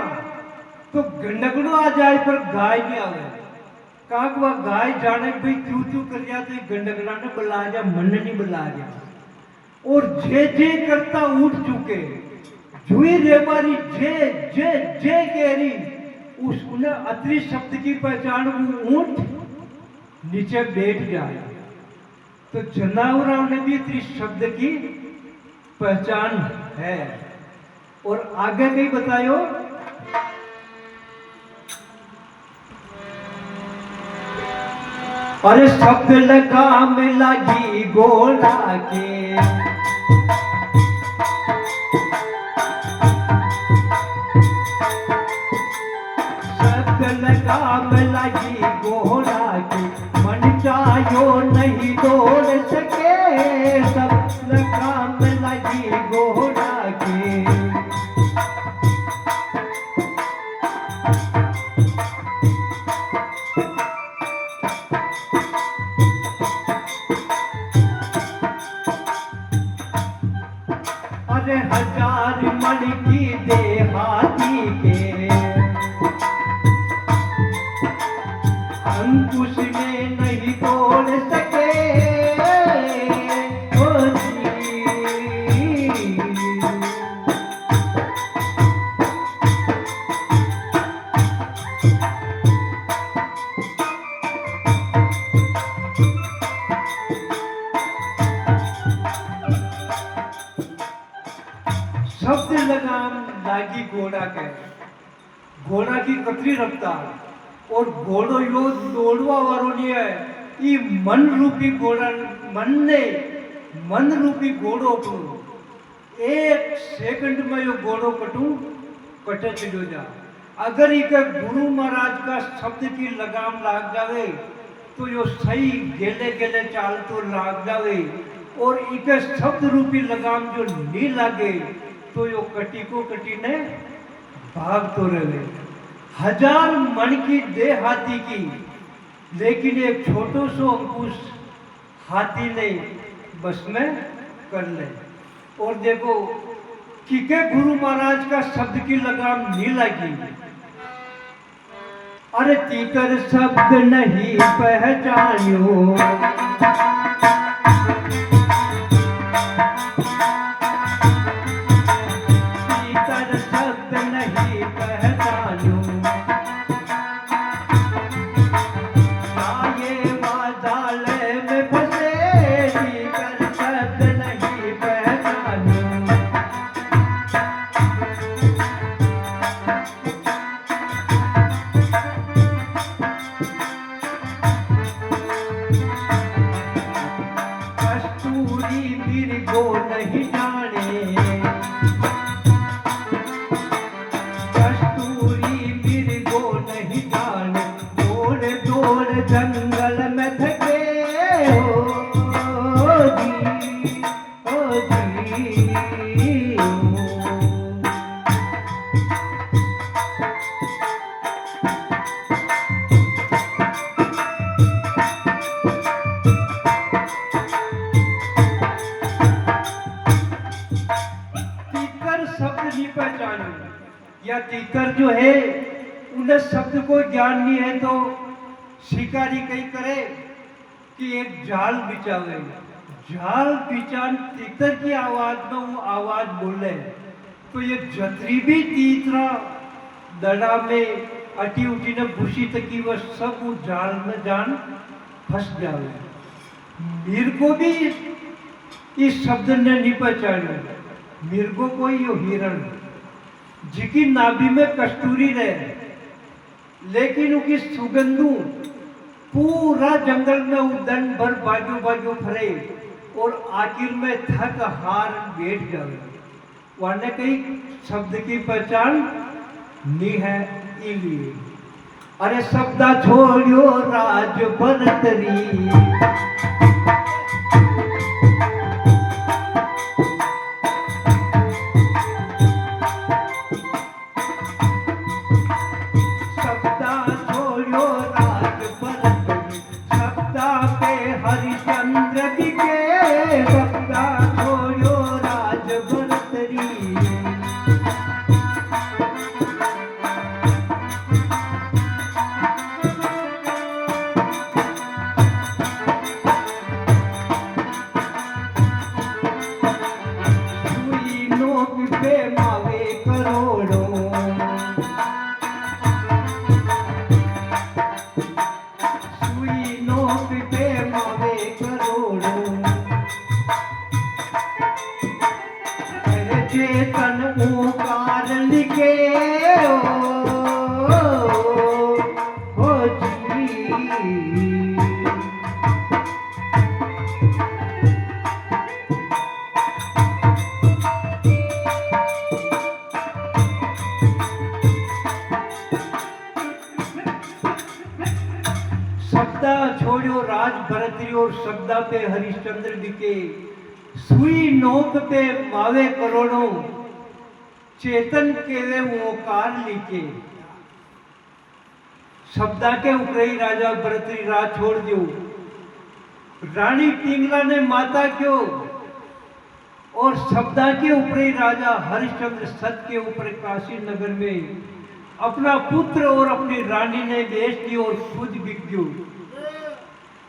तो गंडकड़ो आ जाए पर गाय नहीं आवे। कहा वह गाय जाने भाई त्यों त्यों कर जा तो गंडकड़ा ने बुला जा, मन नहीं बुला जा। और जे जे करता उठ चुके, जुई रेबारी जे जे जे कह रही, उसने अतरी शब्द की पहचान वो ऊंट नीचे बैठ जाए। तो जनावरों ने भी अतरी शब्द की पहचान है। और आगे कहीं बतायो, अरे शब्द लगा में लगी गोला के, लगाम लगी घोड़ा की, मन चाहो नहीं दौड़ सके। सब लगाम लगी घोड़ा की, अरे 1000 मन की देहाती के, अंकुश में नहीं तोड़ सके। ओ जी शब्द लगाम लागी घोड़ा के, घोड़ा की कतरी रफ्तार और घोड़ो यो दौड़वा वालो नहीं है। ये मन रूपी घोड़ा, मन रूपी घोड़ो को 1 सेकंड में यो घोड़ो कटे चलो जा। अगर इके गुरु महाराज का शब्द की लगाम लाग जावे तो यो सही गेले गेले चाल तो लाग जावे। और इके शब्द रूपी लगाम जो नहीं लागे तो यो कटी को कटी ने भाग तो रहे। 1000 मन की देह हाथी की, लेकिन एक छोटो सो अंकुश हाथी ने बस में कर ले। और देखो कि के गुरु महाराज का शब्द की लगाम नहीं लगी। अरे तीतर शब्द नहीं पहचान्यो, तीतर शब्द नहीं पहचान्यो, आए वादाले में फंसे, तीतर शब्द नहीं पहचान्यो। कस्तूरी बिरगो नहीं जाने, कस्तूरी बिरगो नहीं जाने, दौड़ दौड़ जंगल में थके ओ जी, ओ जी ओ। तीकर शब्द नहीं पहचाने, या तीकर जो है उन्हें शब्द को ज्ञान नहीं है, तो शिकारी कहीं करे कि एक जाल बिछावे, जाल बिछान तीतर की आवाज में वो आवाज बोले, तो ये जतरी भी तीतरा दड़ा में अटी उठी ने भूसी तकी वह सब वो जाल में जान फंस जावे। मीर को भी इस शब्द ने नहीं पहचाना, मिर्गो को यो हिरण जिकी नाभि में कस्तूरी रहे, लेकिन उनकी सुगंधु पूरा जंगल में उदन भर बाजू बाजू फरे और आखिर में थक हार बैठ जाए। वाने कई शब्द की पहचान नहीं है इलिए। अरे शब्दा छोड़ियो राज भरतरी, हरिश्चंद्र बिके शब्दा छोड़ियो राज भरतरी। सुई नोक पे मावे करोड़ों, सुई नोक पे मावे करोड़ों, चेतन ओंकार लिखे ओ जी। शब्दा छोड़ियो राज भरतरी और शब्दा पे हरिश्चंद्र दिखे, सुई नोक पे मावे करोड़ों, चेतन के वे ओंकार लिखे। शब्दा के उपरई राजा भरतरी राज छोड़ दियो, रानी टिंगला ने माता क्यों, और शब्दा के उपरई राजा हरिश्चंद्र सत के ऊपर काशी नगर में अपना पुत्र और अपनी रानी ने बेच दी और खुद बिक गयो।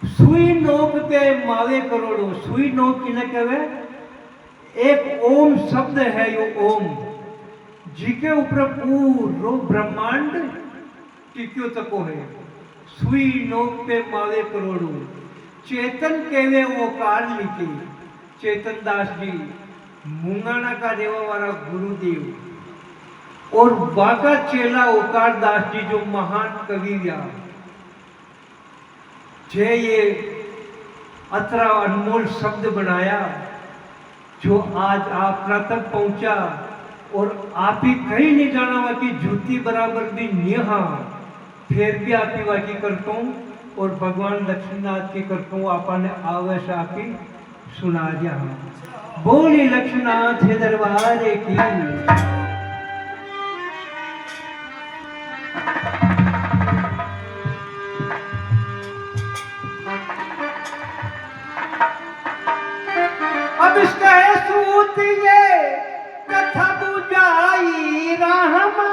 सुई नोक पे मावे करोड़ों, सुई नोक किन्हें कहवे, एक ओम शब्द है यो ओम, जिके ऊपर पूरो ब्रह्मांड टिक्यो तको है। सुई नोक पे मावे करोड़ों, चेतन केवे ओकार लिखे। चेतन दास जी मुंगाना का रेवा वाला गुरुदेव, और बाका चेला ओकार दास जी जो महान कवि या जे ये अतरा अनमोल शब्द बनाया, जो आज आपका तक पहुंचा, और आप ही कहीं नहीं जाना हुआ कि जूती बराबर भी नेहा, फिर भी आप ही वाकी करता हूँ, और भगवान लक्ष्मीनाथ की करता हूँ, आपने आवेश आप ही सुना दिया। बोली लक्ष्मीनाथ दरबार की। अब इसका है सूत ये कथा बुझाई रामा,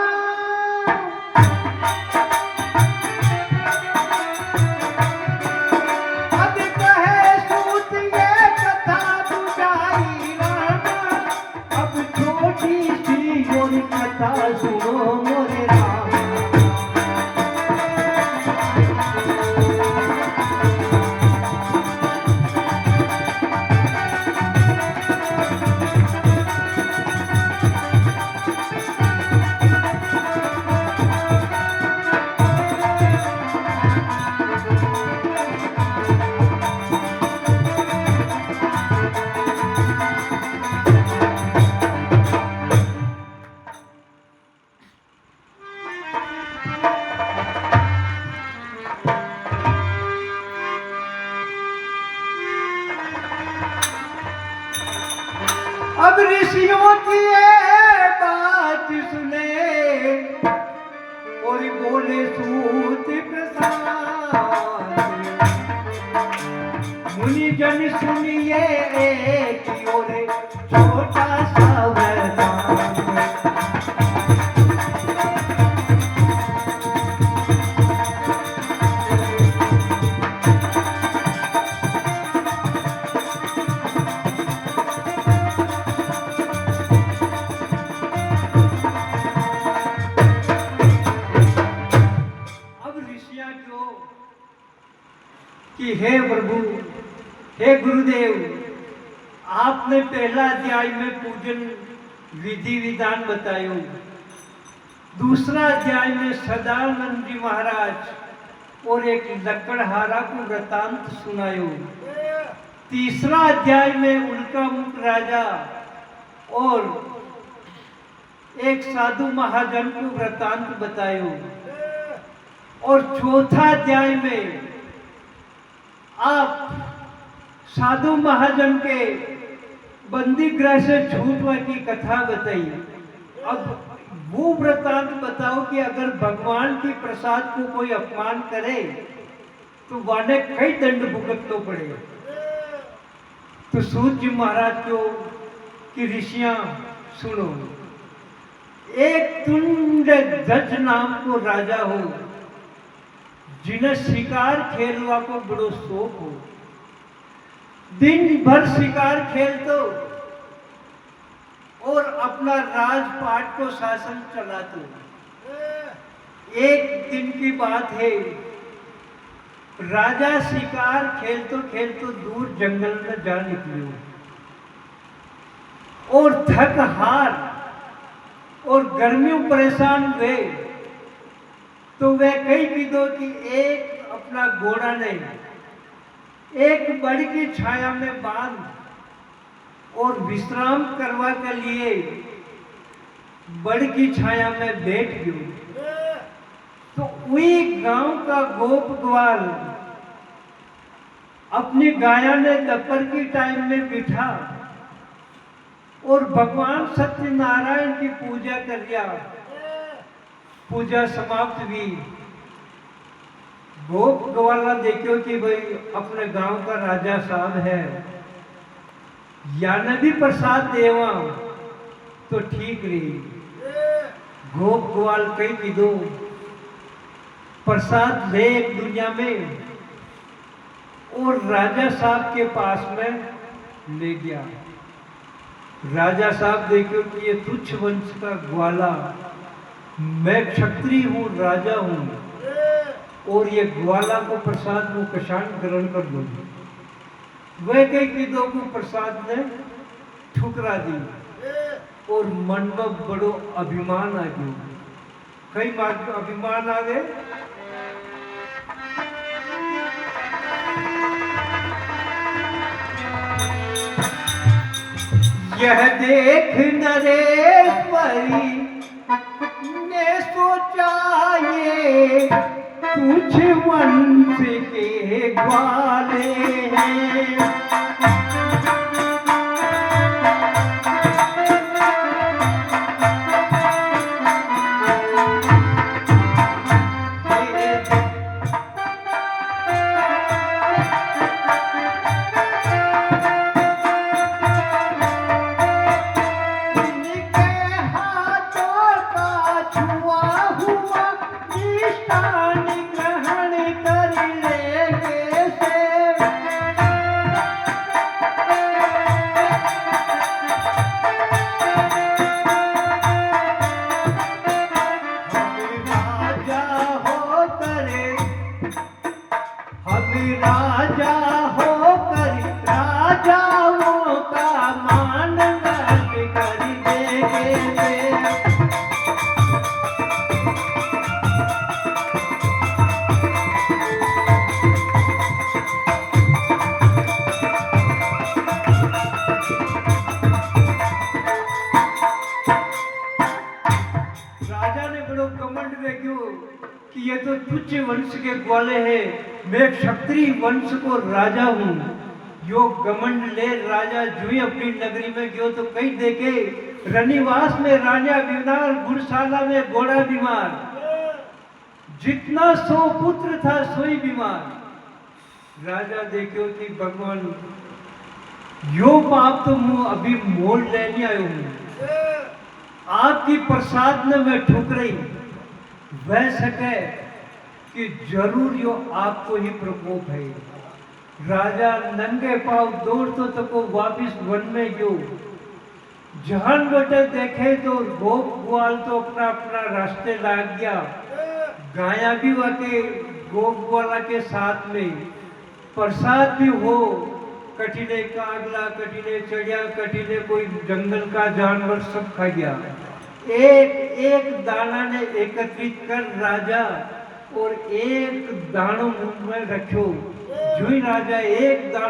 ऋषियों की ये बात सुने और बोले सूत प्रसाद, मुनि जन सुनिए एक और छोटा सा वरदान। कि हे प्रभु, हे गुरुदेव, आपने पहला अध्याय में पूजन विधि विधान बतायो, दूसरा अध्याय में सदानंद जी महाराज और एक लकड़हारा को वृतांत सुनायो, तीसरा अध्याय में उल्का मुख राजा और एक साधु महाजन को वृतांत बतायो, और चौथा अध्याय में आप साधु महाजन के बंदी गृह से छूटने की कथा बताई। अब वो वृतांत बताओ कि अगर भगवान की प्रसाद को कोई अपमान करे तो वाने कई दंड भुगतना पड़े। तो सूत जी महाराज को कि ऋषियां सुनो, एक तुंड ध्वज नाम को राजा हो, जिन्हें शिकार खेलवा को बड़ो शौक हो, दिन भर शिकार खेलतो और अपना राजपाट को शासन चलातो। एक दिन की बात है, राजा शिकार खेलतो खेलतो दूर जंगल में जा निकलो और थक हार और गर्मियों परेशान हुए, तो वह कई विदों की एक अपना घोड़ा ने एक बड़ की छाया में बांध और विश्राम करवा के लिए बड़ की छाया में बैठ गयो। तो वही गांव का गोप ग्वाल अपनी गाया ने दोपहर की टाइम में बिठा और भगवान सत्यनारायण की पूजा कर दिया। पूजा समाप्त हुई, गोप ग्वाला देखो कि भाई अपने गांव का राजा साहब है, याने भी प्रसाद देवा तो ठीक रही। गोप ग्वाल कई विदो प्रसाद ले एक दुनिया में और राजा साहब के पास में ले गया। राजा साहब देखो कि ये तुच्छ वंश का ग्वाला, मैं क्षत्रिय हूँ, राजा हूँ, और ये ग्वाला को प्रसाद को कशान ग्रहण कर दो। वह कई विदों को प्रसाद ने ठुकरा दी और मन में बड़ो अभिमान आ गयो। कई बात अभिमान आ गए। यह देख नरेश्वरी ने सोचा ये कुछ वंश के ग्वाले हैं। कि ये तो तुच्छ वंश के ग्वाले हैं, मैं क्षत्रिय वंश को राजा हूँ, यो घमंड ले राजा जुई अपनी नगरी में गयो तो कहीं देखे रनिवास में राजा बीमार, गुड़शाला में घोड़ा बीमार, जितना सो पुत्र था सोई बीमार। राजा देखो कि भगवान यो पाप तो मुंह अभी मोल लेने आयो हूं, आपकी प्रसाद में मैं ठुक रही वह सके कि जरूर यो आपको ही प्रकोप है। राजा नंगे पांव दौड़तो तको वापिस वन में गयो। जहान बेटे देखे तो गोप ग्वाल तो अपना अपना रास्ते लाग गया, गाया भी वाके गोप ग्वाला के साथ में, प्रसाद भी हो, कठिने कागला, कठिने चढ़िया, कठिने कोई जंगल का जानवर सब खा गया। एक एक दाना ने एकत्रित कर राजा और एक दानो मुंह में रखो। जो ही राजा एक दाना